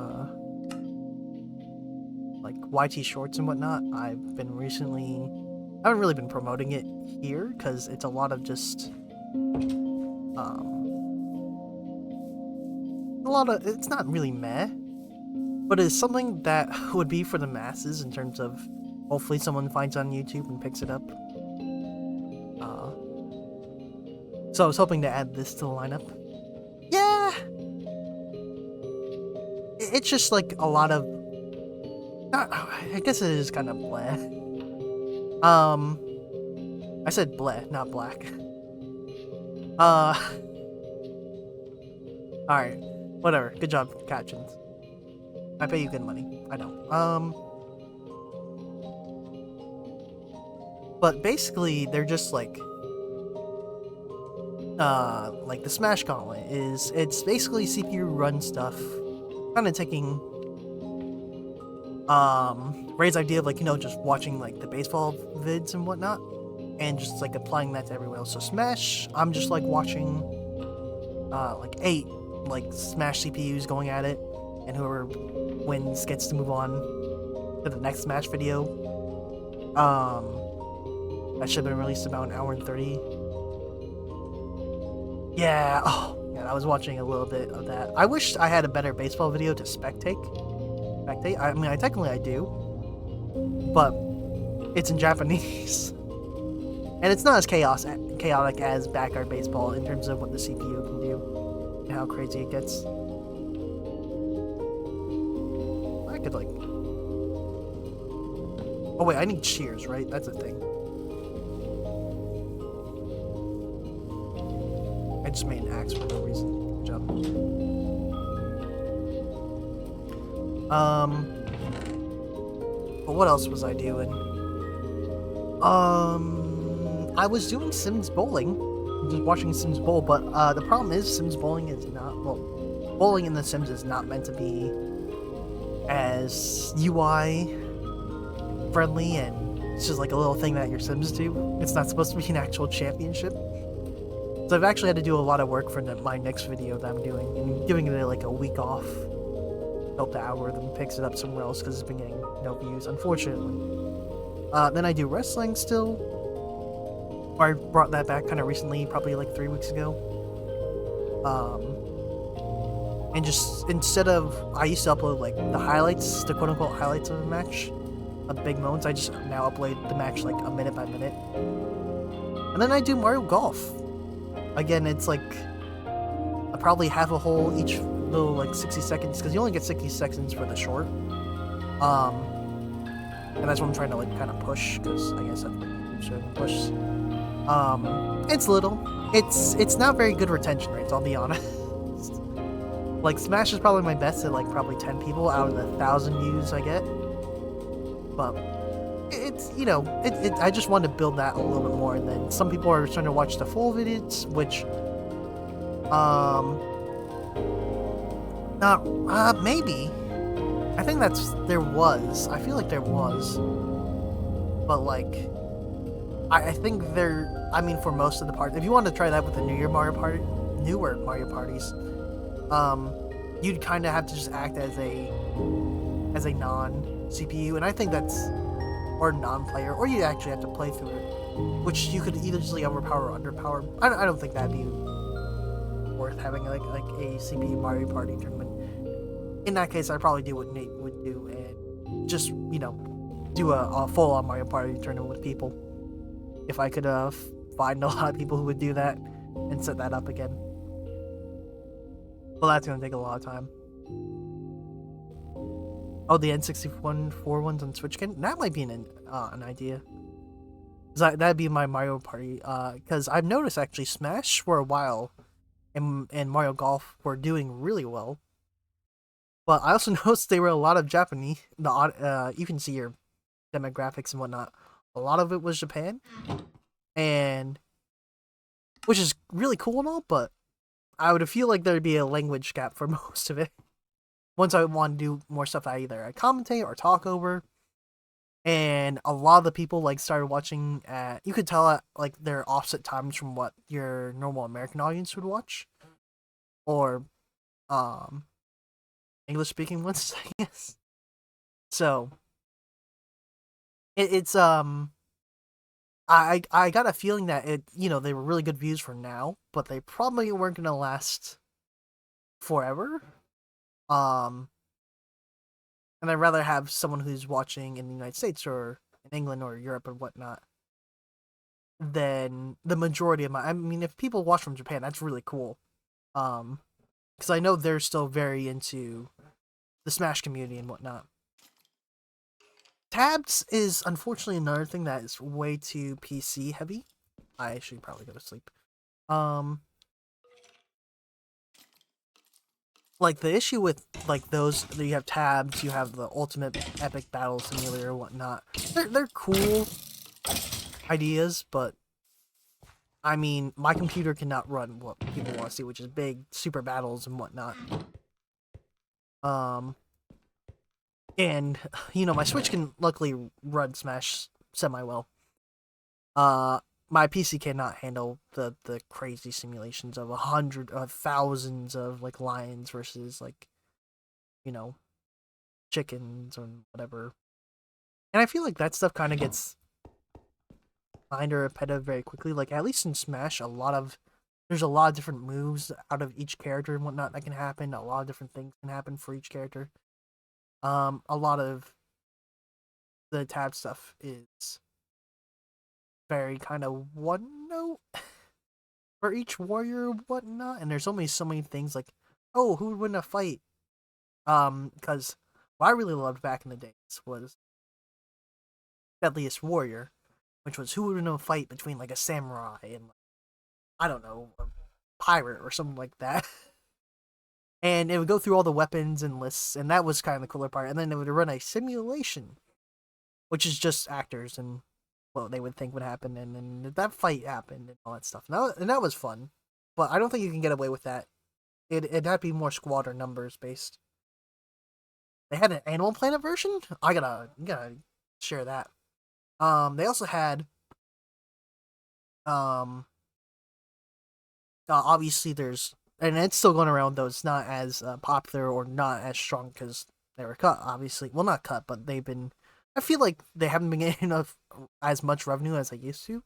like, YT shorts and whatnot. I've been recently... I haven't really been promoting it here, because it's a lot of just... it's not really meh, but it's something that would be for the masses in terms of hopefully someone finds it on YouTube and picks it up. So I was hoping to add this to the lineup. Yeah! It's just like a lot of... I guess it is kind of bleh. I said bleh, not black. Alright. Whatever. Good job, captions. I pay you good money. I don't. But basically, they're just like the Smash Gauntlet is, it's basically CPU run stuff, kind of taking, Ray's idea of, like, you know, just watching, like, the baseball vids and whatnot, and just, like, applying that to everywhere else. So Smash, I'm just, like, watching, like, 8, like, Smash CPUs going at it, and whoever wins gets to move on to the next Smash video. That should have been released about an hour and 30. Yeah, oh, yeah, I was watching a little bit of that. I wish I had a better baseball video to spectate. I mean, technically I do, but it's in Japanese. And it's not as chaotic as Backyard Baseball in terms of what the CPU can do and how crazy it gets. I could, like... Oh wait, I need shears, right? That's a thing. I just made an axe for no reason. Good job. But what else was I doing? I was doing Sims Bowling. Just watching Sims Bowl, but the problem is Sims Bowling is not, well, bowling in The Sims is not meant to be as UI friendly, and it's just like a little thing that your Sims do. It's not supposed to be an actual championship. So I've actually had to do a lot of work for my next video that I'm doing, and giving it like a week off. Hope the algorithm picks it up somewhere else because it's been getting no views, unfortunately. Then I do wrestling still. Or I brought that back kind of recently, probably like 3 weeks ago. And just, instead of, I used to upload like the highlights, the quote-unquote highlights of a match, of big moments, I just now upload the match like a minute by minute. And then I do Mario Golf. Again, it's like, I probably have a hole each little like 60 seconds, because you only get 60 seconds for the short. And that's what I'm trying to like kind of push, because I guess I'm sure push. It's little. It's not very good retention rates, I'll be honest. Like, Smash is probably my best at like probably 10 people out of the 1,000 views I get. But it's, you know, I just wanted to build that a little bit more, and then some people are starting to watch the full videos, which not maybe. I think there was. I feel like there was. But like, I think they're. I mean, for most of the parts, if you want to try that with the newer Mario parties, um, you'd kind of have to just act as a non CPU, and I think that's or non-player, or you actually have to play through it, which you could either easily overpower or underpower. I don't think that'd be worth having like a CPU Mario Party tournament. In that case, I'd probably do what Nate would do and just do a full-on Mario Party tournament with people. If I could find a lot of people who would do that and set that up again. Well, that's gonna take a lot of time. Oh, the N64 ones on Switch can that might be an idea. That'd be my Mario Party. Because I've noticed actually Smash for a while, and Mario Golf were doing really well. But I also noticed they were a lot of Japanese. You can see your demographics and whatnot. A lot of it was Japan, and which is really cool and all. But I would feel like there'd be a language gap for most of it. Once I want to do more stuff that either I commentate or talk over, and a lot of the people like started watching at you could tell at like their offset times from what your normal American audience would watch, or English speaking ones, I guess. So it's I got a feeling that they were really good views for now, but they probably weren't gonna last forever. And I'd rather have someone who's watching in the United States or in England or Europe or whatnot than the majority of my. I mean, if people watch from Japan, that's really cool. Because I know they're still very into the Smash community and whatnot. Tabs is unfortunately another thing that is way too PC heavy. I should probably go to sleep. Like the issue with like those, you have tabs, you have the ultimate epic battle simulator and whatnot. They're cool ideas, but I mean, my computer cannot run what people want to see, which is big super battles and whatnot. And my Switch can luckily run Smash semi well. My PC cannot handle the crazy simulations of thousands of like lions versus like chickens or whatever. And I feel like that stuff kind of gets kind of repetitive very quickly. Like at least in Smash, there's a lot of different moves out of each character and whatnot that can happen. A lot of different things can happen for each character. A lot of the tab stuff is very kind of one note for each warrior and whatnot, and there's only so many things like, oh, who would win a fight? Because what I really loved back in the days was Deadliest Warrior, which was who would win a fight between like a samurai and I don't know, a pirate or something like that. And it would go through all the weapons and lists, and that was kind of the cooler part. And then it would run a simulation, which is just actors and what they would think would happen, and then that fight happened and all that stuff. And that was fun, but I don't think you can get away with that. It'd have to be more squad or numbers based. They had an Animal Planet version. I gotta share that. They also had obviously there's and it's still going around though. It's not as popular or not as strong because they were cut. Obviously, well, not cut, but they've been. I feel like they haven't been getting as much revenue as they used to.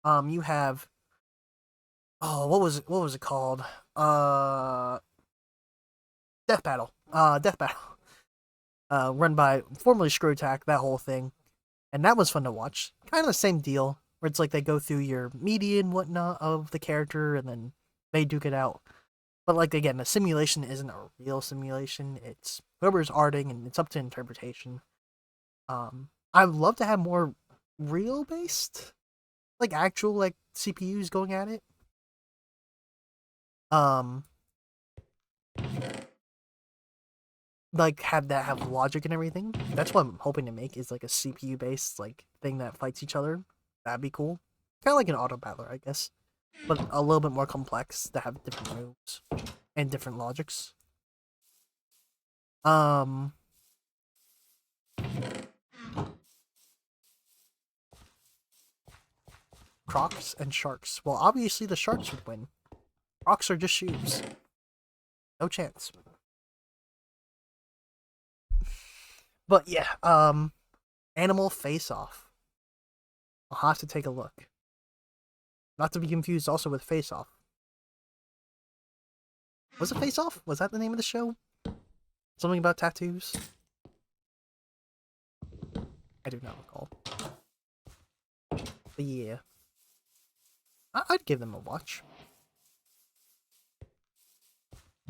You have. Oh, what was it called? Death Battle. Death Battle. Run by formerly Screw Attack. That whole thing, and that was fun to watch. Kind of the same deal, where it's like they go through your media and whatnot of the character, and then they duke it out. But like again, the simulation isn't a real simulation. It's whoever's arting, and it's up to interpretation. I'd love to have more real based, like actual like CPUs going at it. Like have logic and everything. That's what I'm hoping to make is like a CPU based like thing that fights each other. That'd be cool. Kind of like an auto battler, I guess, but a little bit more complex to have different moves and different logics. Crocs and sharks. Well, obviously the sharks would win. Crocs are just shoes. No chance. But yeah, Animal Face Off. I'll have to take a look. Not to be confused also with Face Off. Was it Face Off? Was that the name of the show? Something about tattoos? I do not recall. But yeah. I'd give them a watch.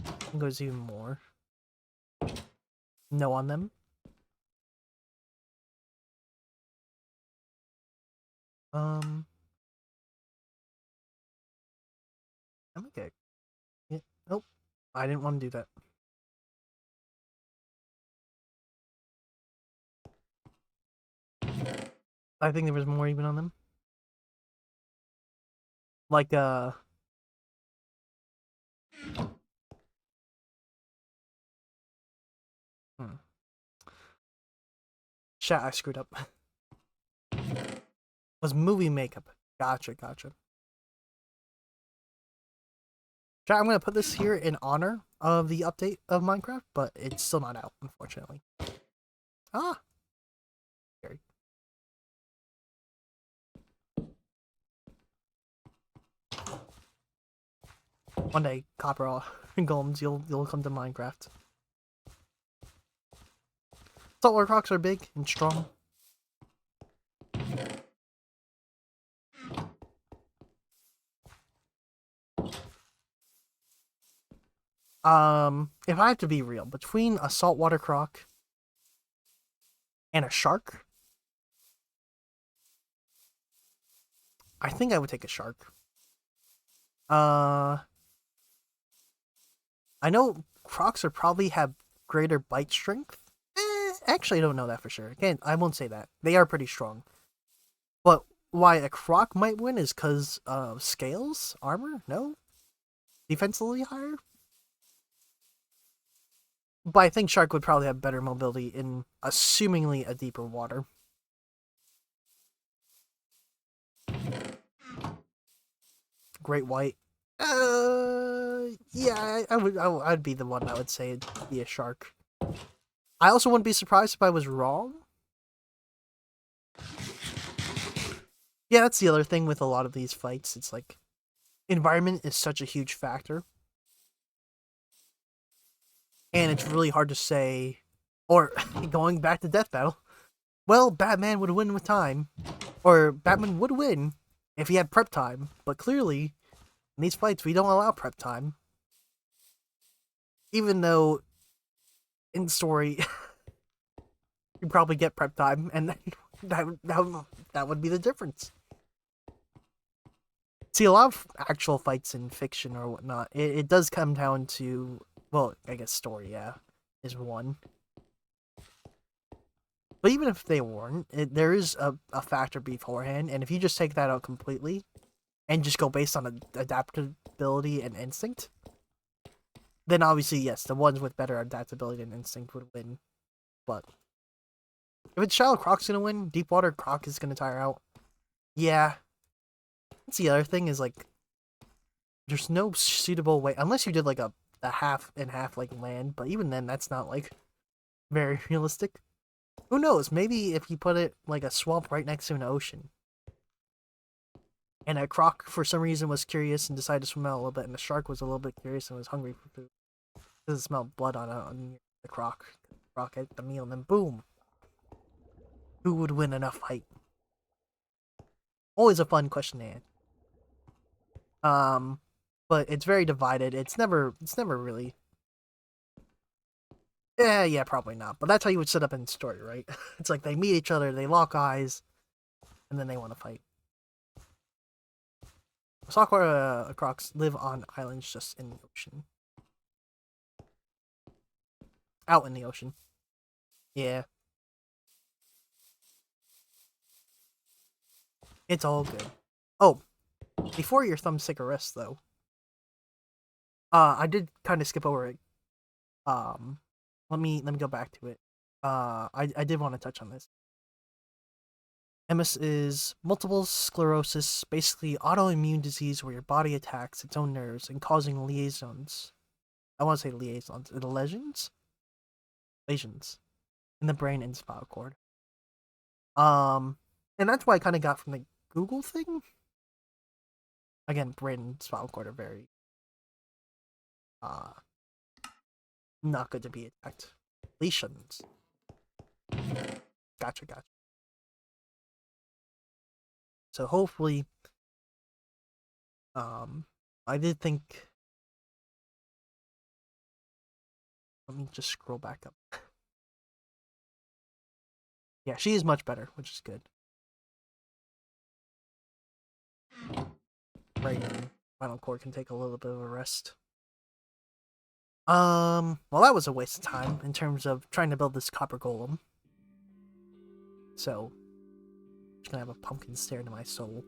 It goes even more. No on them. Okay. Yeah. Nope. I didn't want to do that. I think there was more even on them. Like, Chat, I screwed up. Was movie makeup. Gotcha. Chat, I'm gonna put this here in honor of the update of Minecraft, but it's still not out, unfortunately. Ah! Scary. One day, copper golems, you'll come to Minecraft. Saltwater crocs are big and strong. If I have to be real, between a saltwater croc and a shark, I think I would take a shark. I know crocs are probably have greater bite strength. Actually, I don't know that for sure. Again, I won't say that. They are pretty strong. But why a croc might win is because of scales? Armor? No? Defensively higher? But I think shark would probably have better mobility in assumingly a deeper water. Great white. Yeah, I'd be the one that would say it'd be a shark. I also wouldn't be surprised if I was wrong. Yeah, that's the other thing with a lot of these fights. It's like, environment is such a huge factor. And it's really hard to say, or going back to Death Battle, well, Batman would win with time, or Batman would win if he had prep time, but clearly, in these fights, we don't allow prep time. Even though, in story, you probably get prep time, and that would be the difference. See, a lot of actual fights in fiction or whatnot, it does come down to, well, I guess story, yeah, is one. But even if they weren't, there is a factor beforehand, and if you just take that out completely, and just go based on adaptability and instinct, then obviously, yes, the ones with better adaptability and instinct would win. But if it's shallow croc's gonna win, deep water croc is gonna tire out. Yeah. That's the other thing is, like, there's no suitable way, unless you did like a half and half like land, but even then that's not like very realistic. Who knows, maybe if you put it like a swamp right next to an ocean, and a croc for some reason was curious and decided to swim out a little bit, and the shark was a little bit curious and was hungry for food. It doesn't smell blood on the croc ate the meal, and then boom, who would win in a fight? Always a fun question to answer. But it's very divided. It's never really. Yeah, probably not. But that's how you would set up in story, right? It's like they meet each other, they lock eyes, and then they want to fight. Saltwater crocs live on islands just in the ocean. Out in the ocean. Yeah. It's all good. Oh, before your thumbstick arrest, though, I did kind of skip over it. Let me go back to it. I did want to touch on this. MS is multiple sclerosis, basically autoimmune disease where your body attacks its own nerves and causing liaisons. I want to say liaisons. Lesions? Lesions in the brain and spinal cord. And that's why I kind of got from the Google thing. Again, brain and spinal cord are very not good to be attacked. Lesions. Gotcha. So hopefully, I did think. Let me just scroll back up. Yeah, she is much better, which is good. Brain and spinal cord can take a little bit of a rest. Well, that was a waste of time in terms of trying to build this copper golem. So, I'm just gonna have a pumpkin stare into my soul.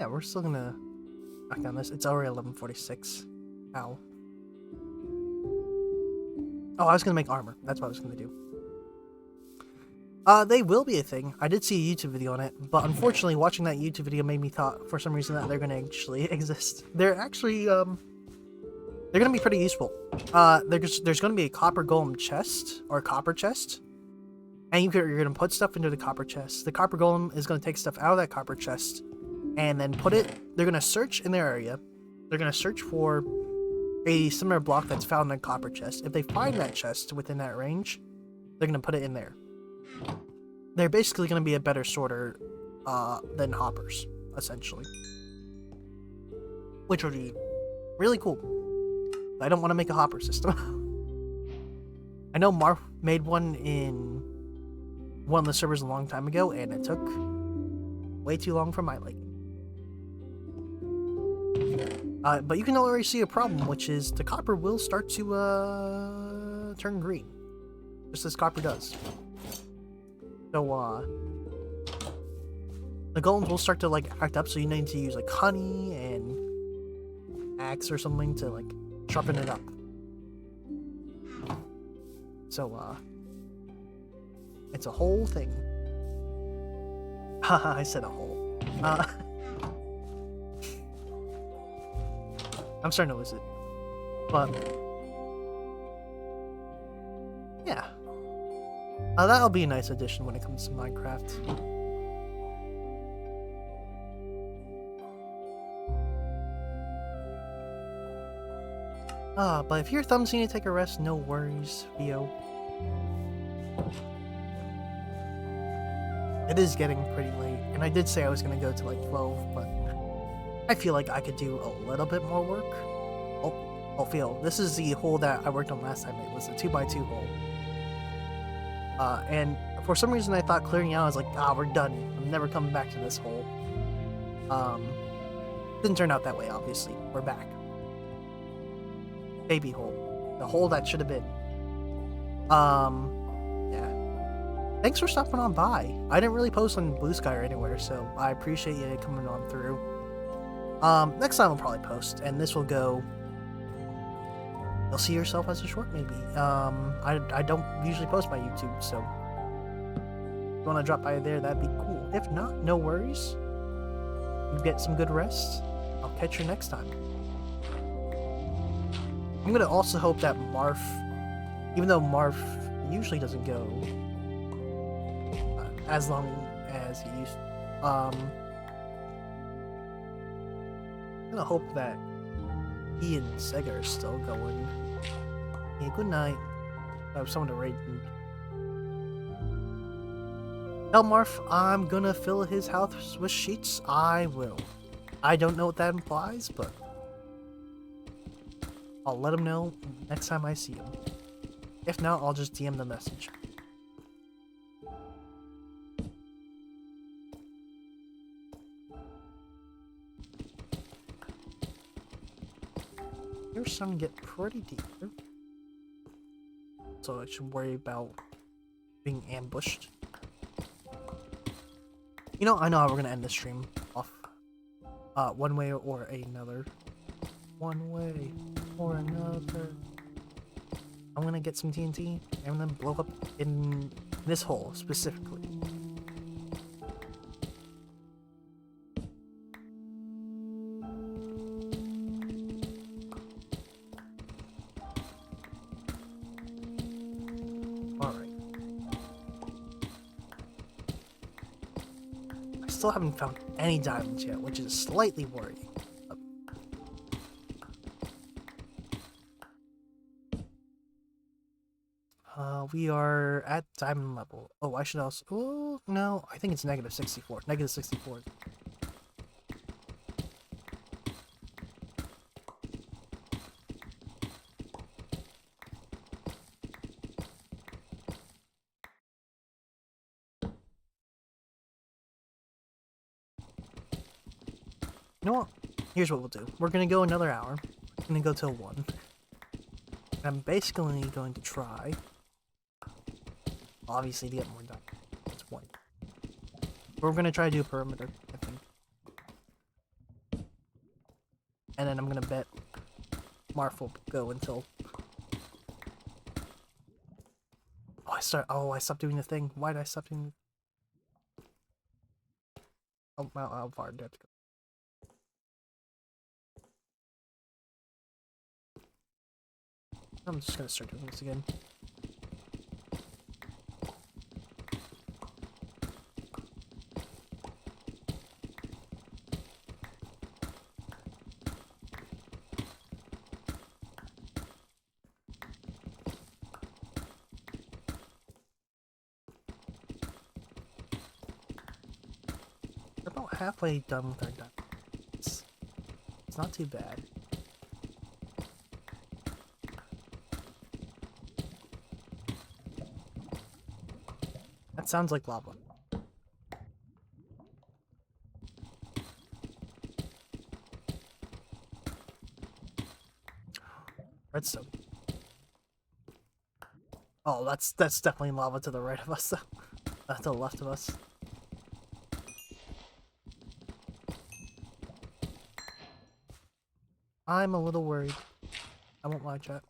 Yeah, we're still gonna back on this. It's already 11:46. Ow. Oh, I was gonna make armor. That's what I was gonna do. They will be a thing. I did see a YouTube video on it, but unfortunately, watching that YouTube video made me thought for some reason that they're gonna actually exist. They're actually they're gonna be pretty useful. There's gonna be a copper golem chest or a copper chest, and you're gonna put stuff into the copper chest. The copper golem is gonna take stuff out of that copper chest, and then put it. They're gonna search in their area. They're gonna search for a similar block that's found in a copper chest. If they find that chest within that range, they're gonna put it in there. They're basically gonna be a better sorter than hoppers, essentially, which would be really cool. I don't want to make a hopper system. I know Marf made one in one of the servers a long time ago, and it took way too long for my liking. But you can already see a problem, which is the copper will start to turn green, just as copper does. So the golems will start to like act up. So you need to use like honey and axe or something to like sharpen it up. So it's a whole thing. Haha, I said a whole. I'm starting to lose it. But yeah. That'll be a nice addition when it comes to Minecraft. But if your thumbs need to take a rest, no worries, Theo. It is getting pretty late, and I did say I was gonna go to like 12, but I feel like I could do a little bit more work. Oh, Theo, this is the hole that I worked on last time. It was a 2x2 hole. And for some reason I thought clearing out, I was like, we're done. I'm never coming back to this hole. Didn't turn out that way, obviously. We're back. Baby hole. The hole that should have been. Yeah. Thanks for stopping on by. I didn't really post on Blue Sky or anywhere, so I appreciate you coming on through. Next time I'll probably post, and this will go... You'll see yourself as a short, maybe. I don't usually post my YouTube, so if you want to drop by there, that'd be cool. If not, no worries. You get some good rest. I'll catch you next time. I'm gonna also hope that Marf, even though Marf usually doesn't go as long as he used, I'm gonna hope that he and Sega are still going. Yeah, good night. I have someone to raid. Tell Marf I'm gonna fill his house with sheets. I will. I don't know what that implies, but I'll let him know next time I see him. If not, I'll just DM the message. You're starting to get pretty deep here. So I should worry about being ambushed. You know, I know how we're gonna end the stream off. One way or another. One way. for another. I'm gonna get some TNT. I'm gonna blow up in this hole specifically. Alright. I still haven't found any diamonds yet, which is slightly worrying. We are at diamond level. Oh, I should also... Oh, no. I think it's negative 64. Negative 64. You know what? Here's what we'll do. We're gonna go another hour. We're gonna go till 1. I'm basically going to try... Obviously, to get more done. It's 1. We're gonna try to do a perimeter, I think. And then I'm gonna bet Marf will go until... Oh, I stopped doing the thing. Why did I stop doing the... Oh, well, how far do I have to go? I'm just gonna start doing this again. We're about halfway done with our diamonds. It's not too bad. That sounds like lava. Redstone. Oh, that's definitely lava to the right of us, though. To the left of us. I'm a little worried. I won't lie, chat.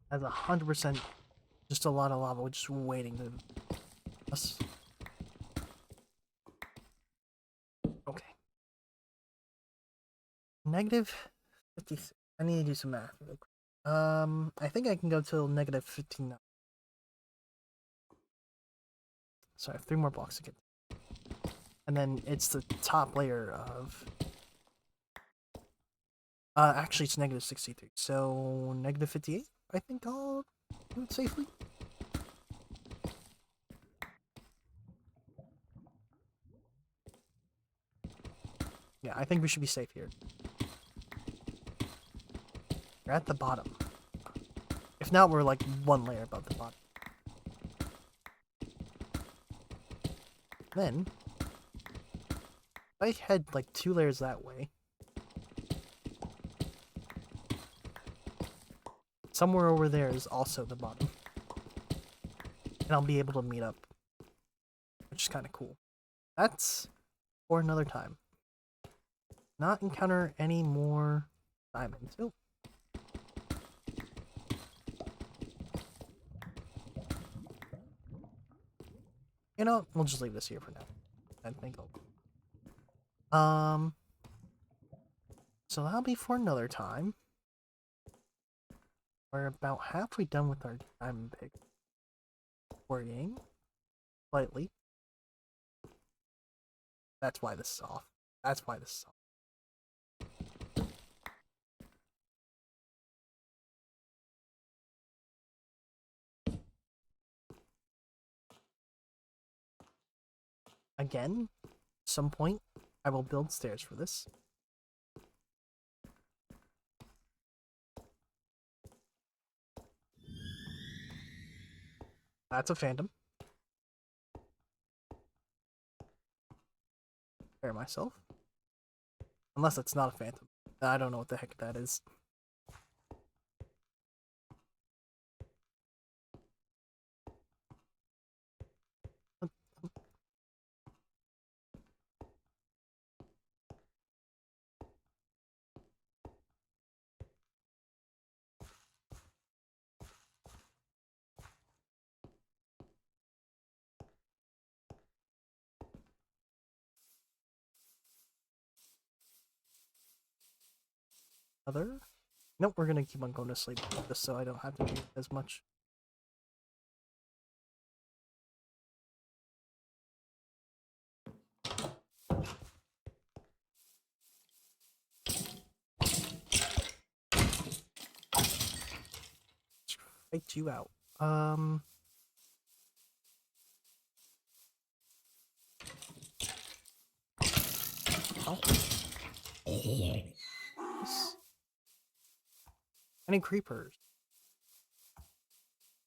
That's 100% just a lot of lava just waiting to us. Okay. Negative 56. I need to do some math real quick. I think I can go till negative 15 now. So I have 3 more blocks to get. And then it's the top layer of... actually it's negative 63. So negative 58, I think I'll do it safely. Yeah, I think we should be safe here. We're at the bottom. If not, we're like 1 layer above the bottom. Then, if I head like 2 layers that way, somewhere over there is also the bottom. And I'll be able to meet up. Which is kind of cool. That's for another time. Not encounter any more diamonds. Oh. You know, we'll just leave this here for now. I think I'll... So that'll be for another time. We're about halfway done with our diamond pick. Worrying. Slightly. That's why this is off. That's why this is off. Again, at some point, I will build stairs for this. That's a phantom. Prepare myself. Unless it's not a phantom. I don't know what the heck that is. other. Nope, we're gonna keep on going to sleep just so I don't have to do as much. Fight you out. Oh. Any creepers?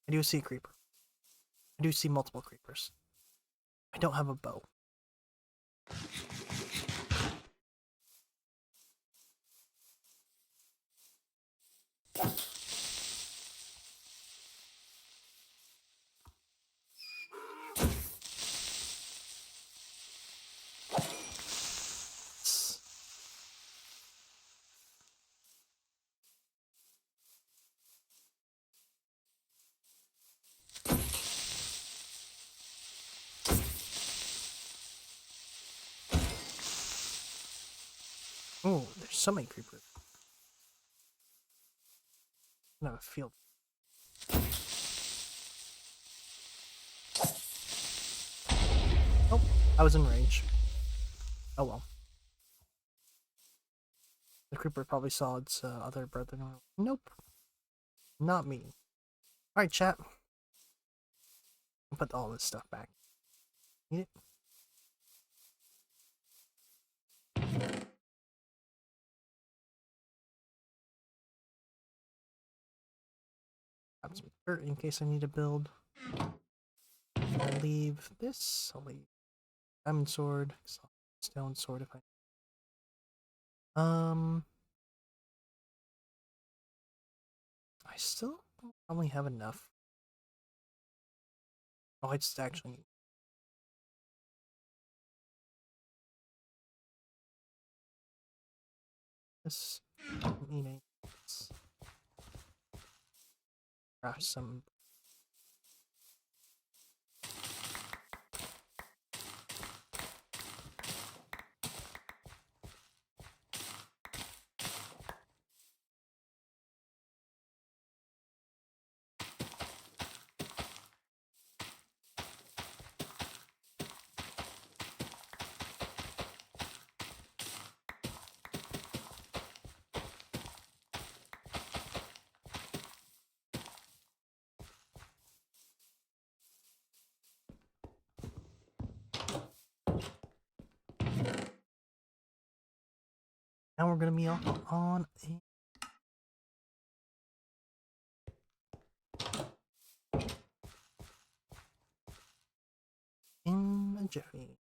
I do see a creeper. I do see multiple creepers. I don't have a bow. Oh, there's so many creepers. I have a field. Oh, I was in range. Oh well. The creeper probably saw its other brethren. Nope. Not me. Alright, chat. I'll put all this stuff back. Need it? Grab some dirt in case I need to build. I'll leave this. I'll leave diamond sword. Stone sword if I. I still don't probably have enough. Oh, it's actually. This. Need a. Craft some. Now we're gonna be on a. In a jiffy.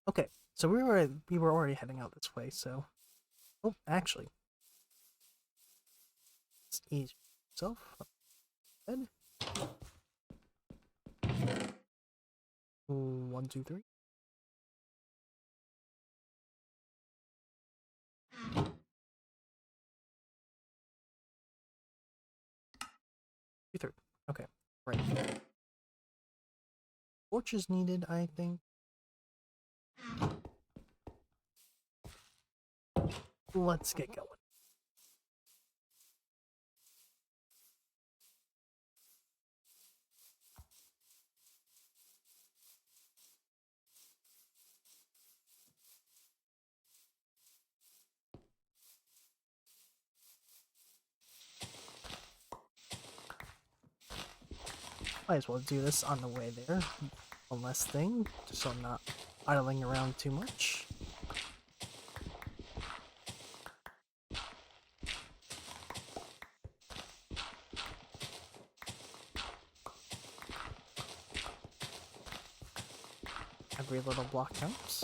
Okay, so we were already heading out this way, so oh actually. Let's ease yourself up head. 1, 2, 3. Third. Okay, right. Torch is needed, I think. Let's get going. Might as well do this on the way there. One less thing, just so I'm not idling around too much. Every little block counts.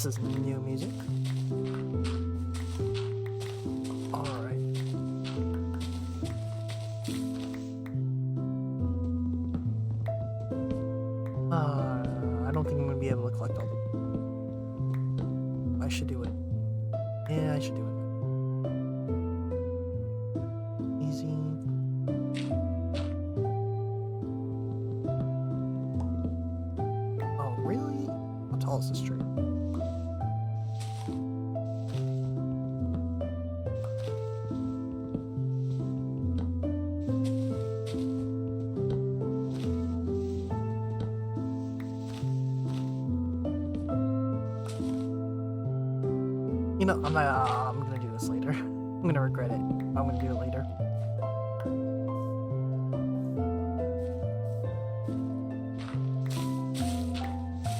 This is new music. Alright. I don't think I'm gonna be able to collect all of them. I should do it. Yeah, I should do it. Easy. Oh, really? How tall is this tree? You know, I'm gonna do this later. I'm gonna regret it. I'm gonna do it later.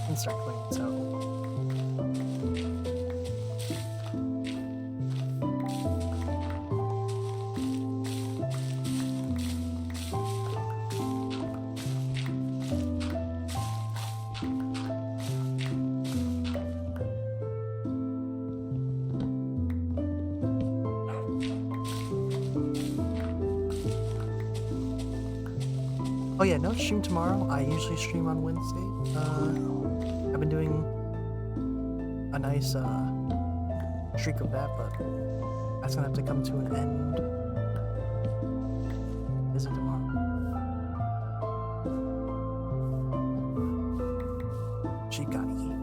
And start cleaning this out. Oh yeah, no stream tomorrow. I usually stream on Wednesday. I've been doing a nice streak of that, but that's gonna have to come to an end. Is it tomorrow? Sheep gotta eat.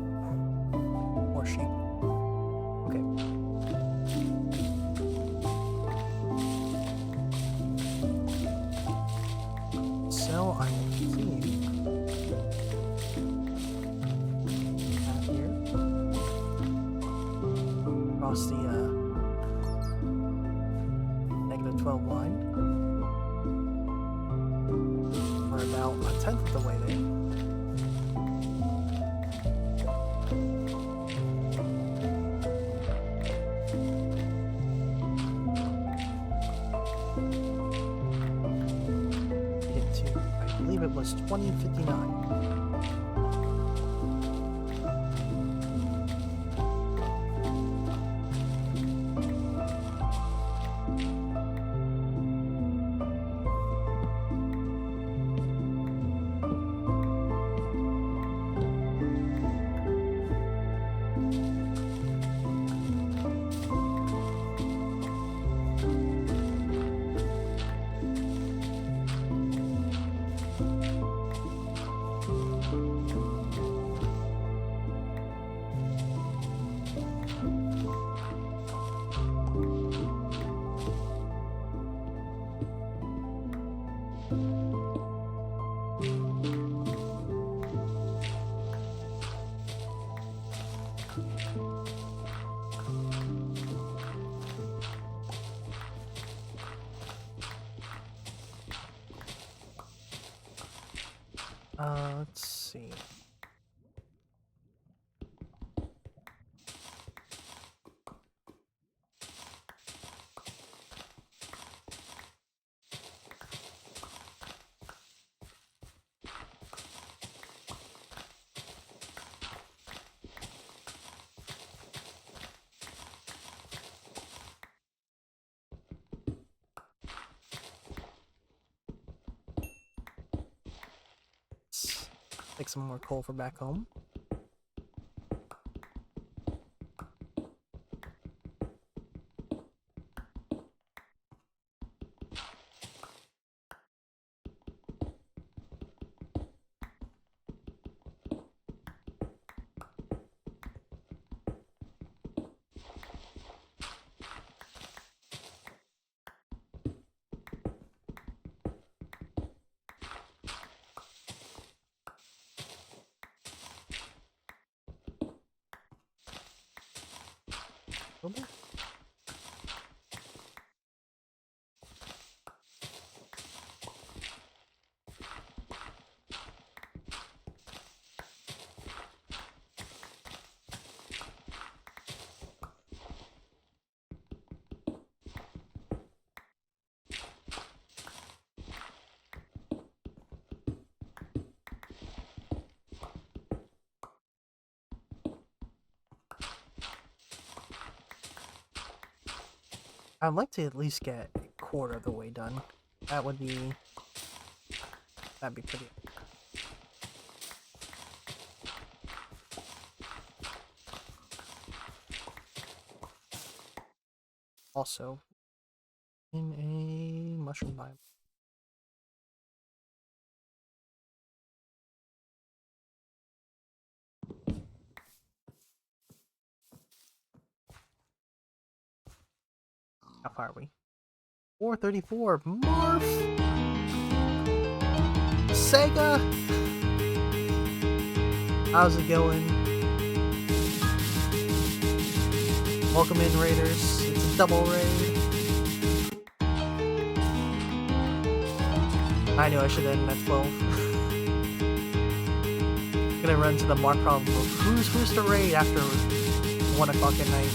More sheep. Okay. So I will continue out here across the -12 line for about 1/10 of the way there. I believe it was 2059. Let's see. Take some more coal for back home. Okay. I'd like to at least get a quarter of the way done. That'd be pretty. Also, in a mushroom biome. How far are we? 434. Morph! Sega! How's it going? Welcome in, Raiders. It's a double raid. I knew I should end at 12. Gonna run to the Mark problem of who's to raid after 1 o'clock at night.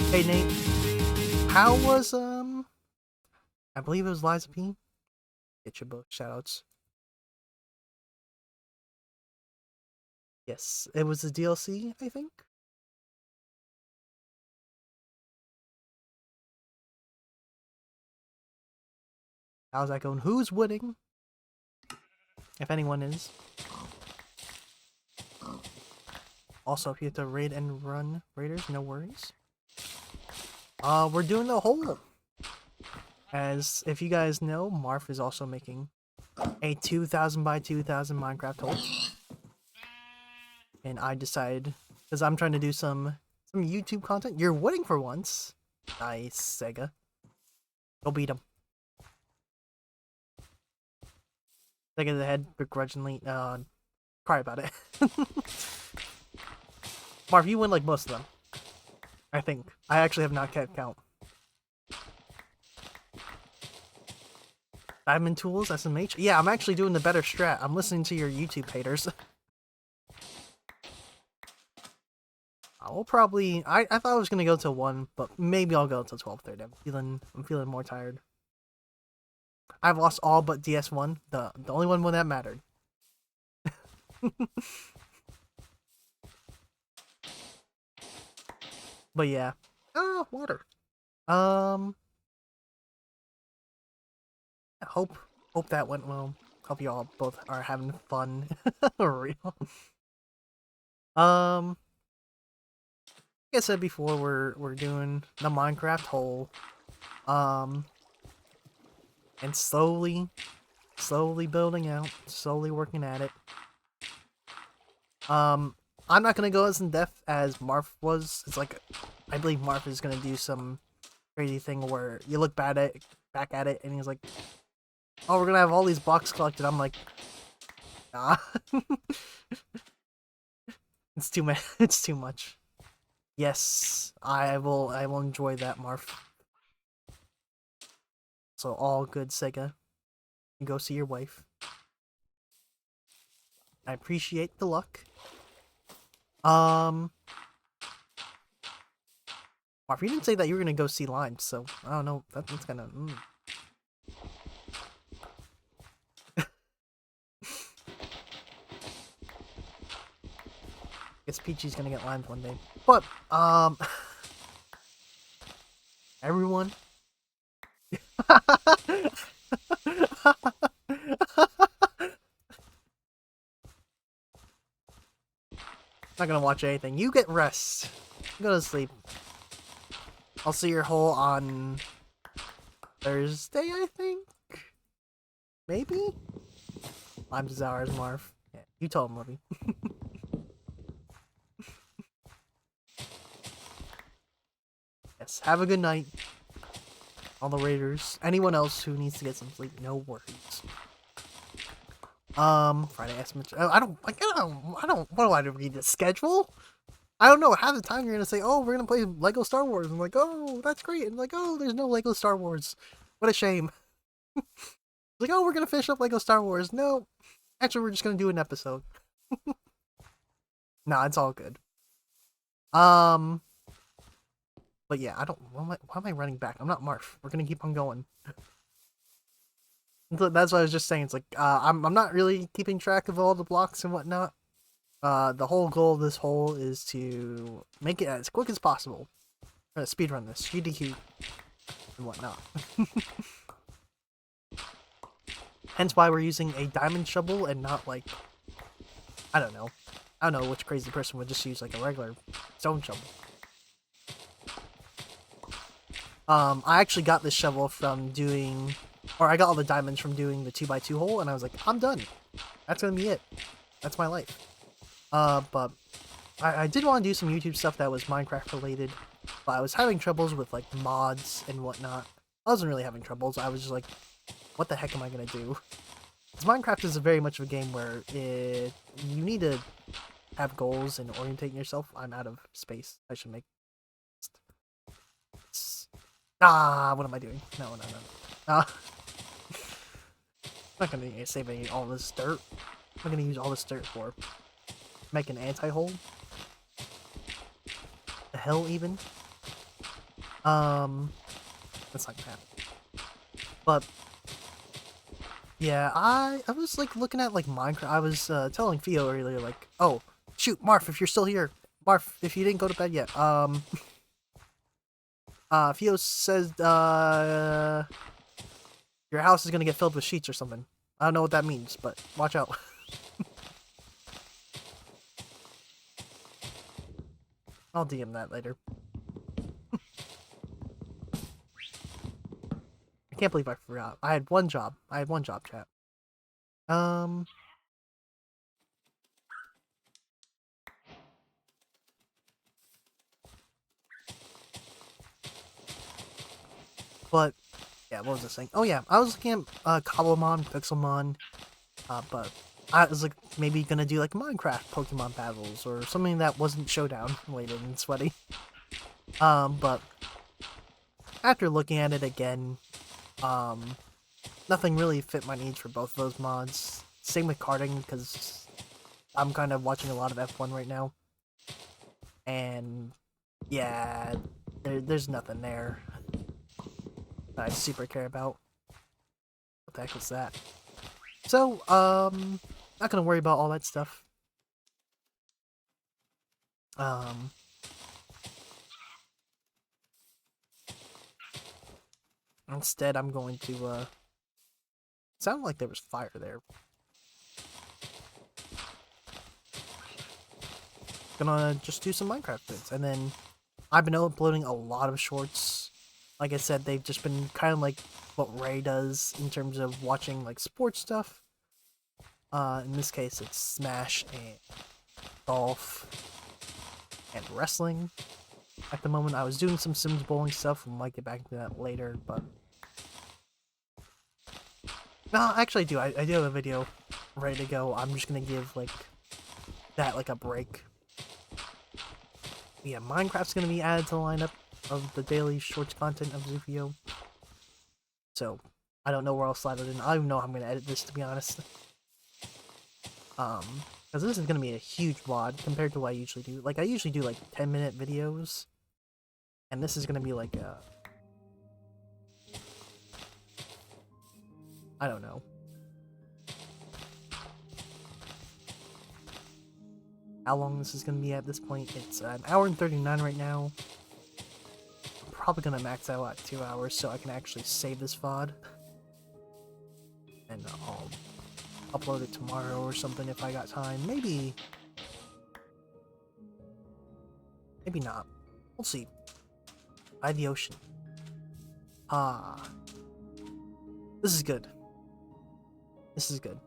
Hey, Nate. How was, I believe it was Liza P. Get your both shoutouts. Yes, it was the DLC, I think. How's that going? Who's winning? If anyone is. Also, if you have to raid and run raiders, no worries. We're doing the whole. As if you guys know, Marf is also making a 2000 by 2000 Minecraft hole. And I decided, because I'm trying to do some YouTube content. You're winning for once. Nice, Sega. Go beat him. Sega the head begrudgingly, cry about it. Marv, you win like most of them. I think. I actually have not kept count. Diamond Tools, SMH? Yeah, I'm actually doing the better strat. I'm listening to your YouTube haters. I will probably... I thought I was going to go to 1, but maybe I'll go to 12:30. I'm feeling more tired. I've lost all but DS1. The only one that mattered. But yeah. Oh, water. Hope that went well. Hope you all both are having fun. Real. Like I said before, we're doing the Minecraft hole. And slowly building out, slowly working at it. I'm not gonna go as in depth as Marf was. It's like, I believe Marf is gonna do some crazy thing where you look back at it, and he's like, "Oh, we're gonna have all these blocks collected." I'm like, nah. It's too much. It's too much. Yes, I will enjoy that, Marf. So all good, Sega. You go see your wife. I appreciate the luck. Marf, you didn't say that you were gonna go see Lime, so I don't know. That's kind of. Guess Peachy's gonna get limes one day, but everyone. Not gonna watch anything. You get rest. Go to sleep. I'll see your hole on Thursday, I think? Maybe? Limes is ours, Marv. Yeah, you told him, Libby. Yes, have a good night. All the Raiders. Anyone else who needs to get some sleep, no worries. Friday estimate. I don't. What do I read the schedule? I don't know. Half the time you're gonna say, "Oh, we're gonna play Lego Star Wars." I'm like, "Oh, that's great." And like, "Oh, there's no Lego Star Wars. What a shame." Like, "Oh, we're gonna finish up Lego Star Wars." No, actually, we're just gonna do an episode. Nah, it's all good. But yeah, I don't. Why am I running back? I'm not Marf. We're gonna keep on going. That's what I was just saying. It's like, I'm not really keeping track of all the blocks and whatnot. The whole goal of this hole is to make it as quick as possible. We're gonna speedrun this. GDQ. and whatnot. Hence why we're using a diamond shovel and not like, I don't know which crazy person would just use like a regular stone shovel. I actually got this shovel from doing, or I got all the diamonds from doing the 2x2 hole, and I was like, I'm done. That's gonna be it. That's my life. But I did want to do some YouTube stuff that was Minecraft related, but I was having troubles with like mods and whatnot. I wasn't really having troubles. I was just like, what the heck am I gonna do? Because Minecraft is very much of a game where you need to have goals and orientate yourself. I'm out of space. I should make. What am I doing? No. I'm not gonna save all this dirt. I'm gonna use all this dirt for make an anti-hole. The hell, even. That's not gonna happen. But yeah, I was like looking at like Minecraft. I was telling Theo earlier, like, oh shoot, Marf, if you're still here, Marf, if you didn't go to bed yet, Theo says, your house is gonna get filled with sheets or something. I don't know what that means, but watch out. I'll DM that later. I can't believe I forgot. I had one job. Chat. But yeah, what was I saying? Oh yeah, I was looking at Cobblemon, Pixelmon, but I was like maybe gonna do like Minecraft Pokemon battles or something that wasn't Showdown related and sweaty. But after looking at it again, nothing really fit my needs for both of those mods. Same with karting, because I'm kind of watching a lot of F1 right now, and yeah, there's nothing there that I super care about. What the heck was that? So, not gonna worry about all that stuff. Instead, I'm going to, sounded like there was fire there. Gonna just do some Minecraft vids, and then I've been uploading a lot of shorts. Like I said, they've just been kind of like what Ray does in terms of watching like sports stuff. In this case, it's Smash and golf and wrestling. At the moment, I was doing some Sims bowling stuff. We might get back to that later, but no, actually, I do. I do have a video ready to go. I'm just gonna give like that like a break. Yeah, Minecraft's gonna be added to the lineup of the daily shorts content of Zufio. So I don't know where I'll slide it in. I don't even know how I'm gonna edit this, to be honest. Because this is gonna be a huge VOD compared to what I usually do. Like I usually do like 10-minute videos, and this is gonna be like a, I don't know. How long this is gonna be at this point? It's an hour and 39 right now. I'm probably gonna max out at 2 hours so I can actually save this VOD. And I'll upload it tomorrow or something if I got time. Maybe not. We'll see. By the ocean. This is good. This is good.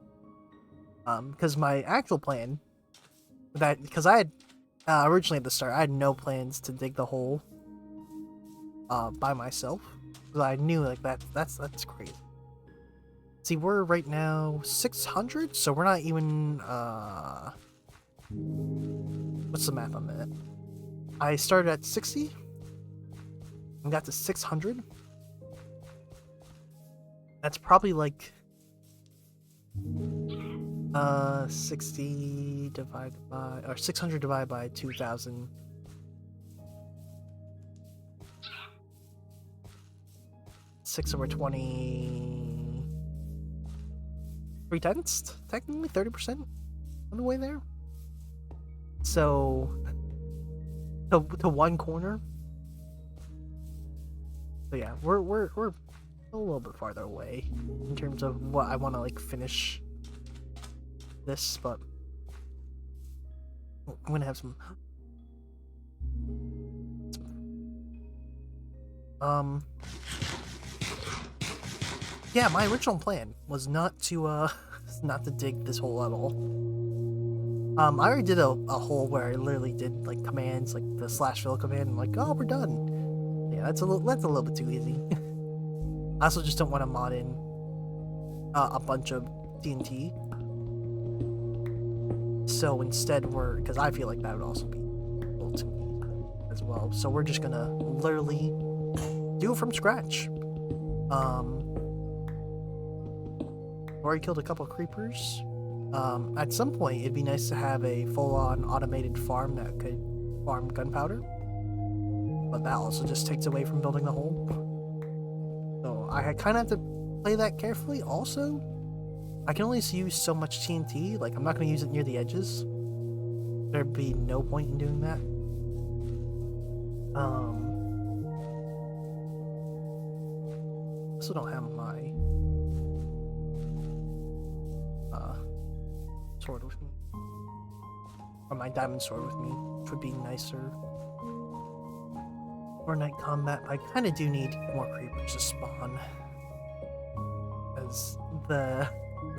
Because my actual plan, because I had originally at the start, I had no plans to dig the hole by myself. Because I knew like that's crazy. See, we're right now 600, so we're not even what's the math on that? I started at 60 and got to 600. That's probably like 60 divided by, or 600 divided by 2000. 6 over 20. 3/10? Technically 30% on the way there. So to one corner. So yeah, we're a little bit farther away in terms of what I want to like finish this, but I'm gonna have some yeah, my original plan was not to not to dig this hole at all. I already did a hole where I literally did like commands like the /fill command and like, oh, we're done. Yeah, that's a little bit too easy. I also just don't want to mod in a bunch of TNT. So instead because I feel like that would also be a little too deep as well. So we're just gonna literally do it from scratch. Already killed a couple creepers. At some point it'd be nice to have a full-on automated farm that could farm gunpowder. But that also just takes away from building the hole. So I kind of have to play that carefully. Also, I can only use so much TNT. Like, I'm not going to use it near the edges. There'd be no point in doing that. Also don't have my sword with me. Or my diamond sword with me, which would be nicer. For night combat, I kind of do need more creepers to spawn. Because the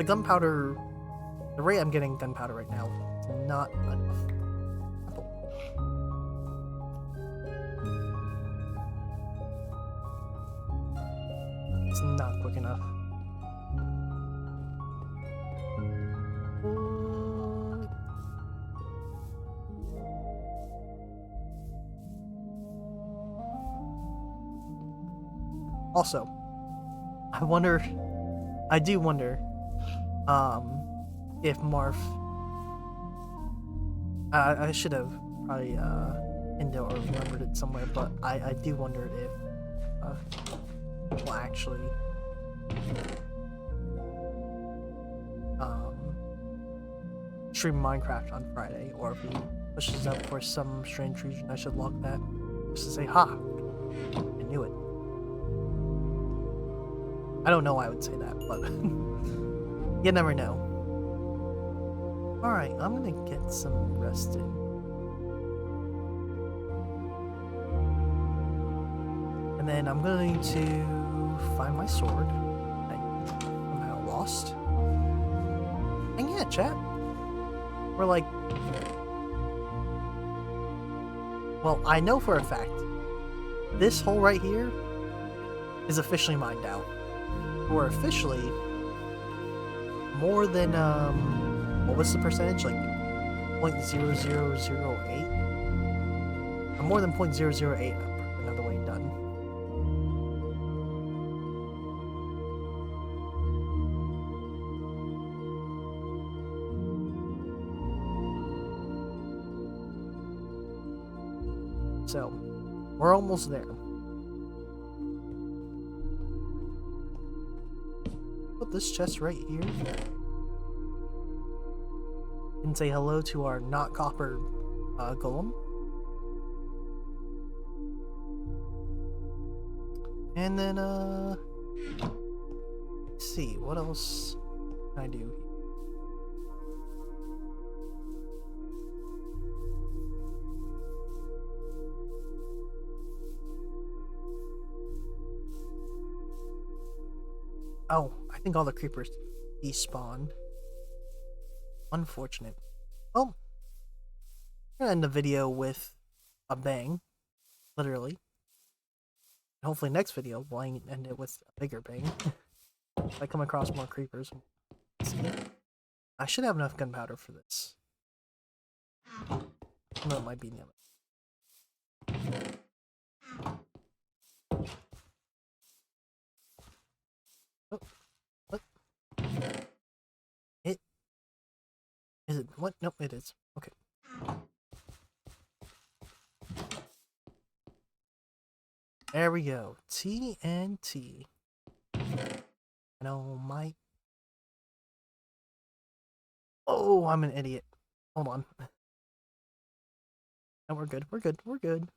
gunpowder, the rate I'm getting gunpowder right now is not enough. It's not quick enough. Also, I do wonder, if Marf, I should have probably, Indo or remembered it somewhere, but I do wonder if, we'll actually, stream Minecraft on Friday, or if he pushes up for some strange reason, I should log that, just to say, ha, I knew it. I don't know why I would say that, but you never know. Alright, I'm gonna get some rest in. And then I'm going to find my sword. I somehow lost. And yeah, chat. We're like... Well, I know for a fact, this hole right here is officially mined out. Or officially more than what was the percentage, like 0.0008, or more than 0.008, another way done. So we're almost there. Put this chest right here and say hello to our not copper golem. And then let's see, what else can I do? Oh, I think all the creepers despawned. Unfortunate. Well, I'm gonna end the video with a bang, literally. Hopefully next video we'll end it with a bigger bang. If I come across more creepers. See, I should have enough gunpowder for this. No, it might be near. Oh, what? It is it? What? Nope, it is. Okay. There we go. TNT. No, my. Oh, I'm an idiot. Hold on. No, we're good. We're good. We're good.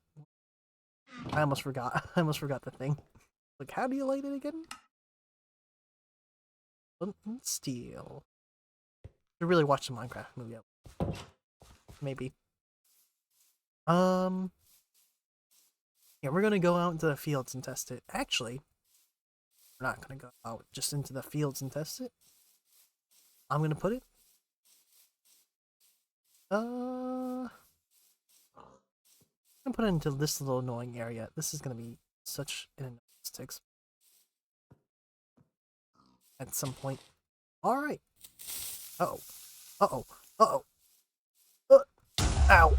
I almost forgot. I almost forgot the thing. Like, how do you light it again? Steel. To really watch the Minecraft movie. Maybe. Yeah, we're gonna go out into the fields and test it. Actually, we're not gonna go out just into the fields and test it. I'm gonna put it. I'm gonna put it into this little annoying area. This is gonna be such an annoyance to at some point. Alright. Uh-oh. Uh-oh. Uh-oh. Ow.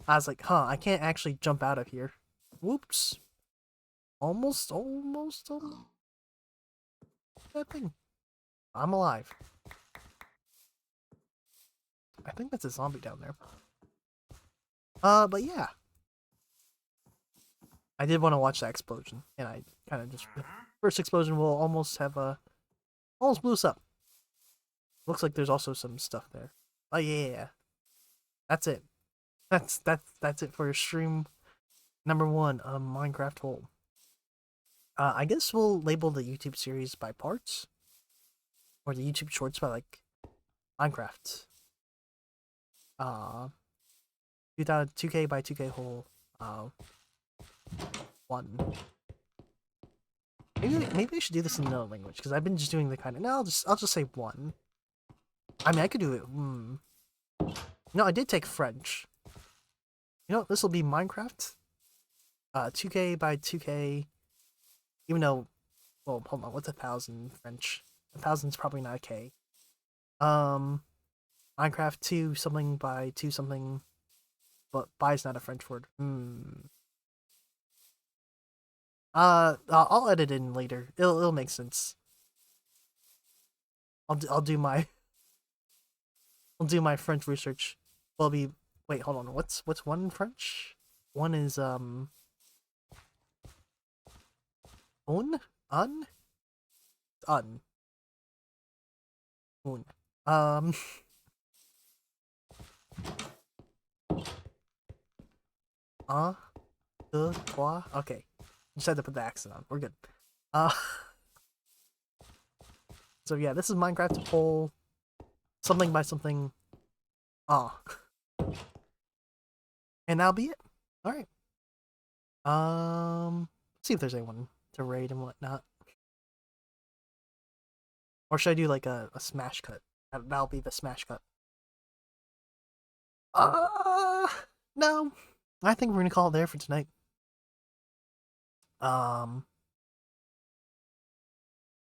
I was like, huh, I can't actually jump out of here. Whoops. Almost. That thing. I'm alive. I think that's a zombie down there. But yeah. I did want to watch that explosion, and I kind of just... First explosion will almost have almost blew us up. Looks like there's also some stuff there. Oh yeah. That's it. That's it for stream number 1 of Minecraft Hole. I guess we'll label the YouTube series by parts. Or the YouTube shorts by like Minecraft. 2K by 2K Hole 1. Maybe I should do this in another language, because I've been just doing the kind of... No, I'll just say 1. I mean, I could do it... No, I did take French. You know, this will be Minecraft. 2K by 2K. Even though... Well, hold on, what's 1000 French? 1000's probably not a K. Minecraft 2 something by 2 something. But by is not a French word. I'll edit in later. It'll make sense. I'll do my French research. Well, wait, hold on. What's 1 in French? 1 is un. Trois. Okay. Just had to put the accent on. We're good. So yeah, this is Minecraft Hole. Something by something. And that'll be it. Alright. See if there's anyone to raid and whatnot. Or should I do like a smash cut? That'll be the smash cut. No. I think we're gonna call it there for tonight.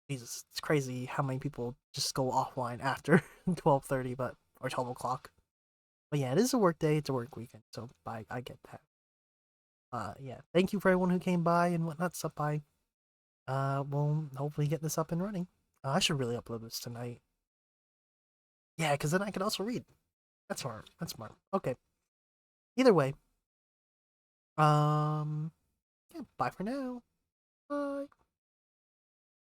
Jesus, it's crazy how many people just go offline after 12:30, or 12 o'clock. But yeah, it is a work day, it's a work weekend, so I get that. Yeah, thank you for everyone who came by and whatnot, stop by. We'll hopefully get this up and running. I should really upload this tonight. Yeah, because then I can also read. That's smart. That's smart. Okay. Either way. Yeah, bye for now. Bye.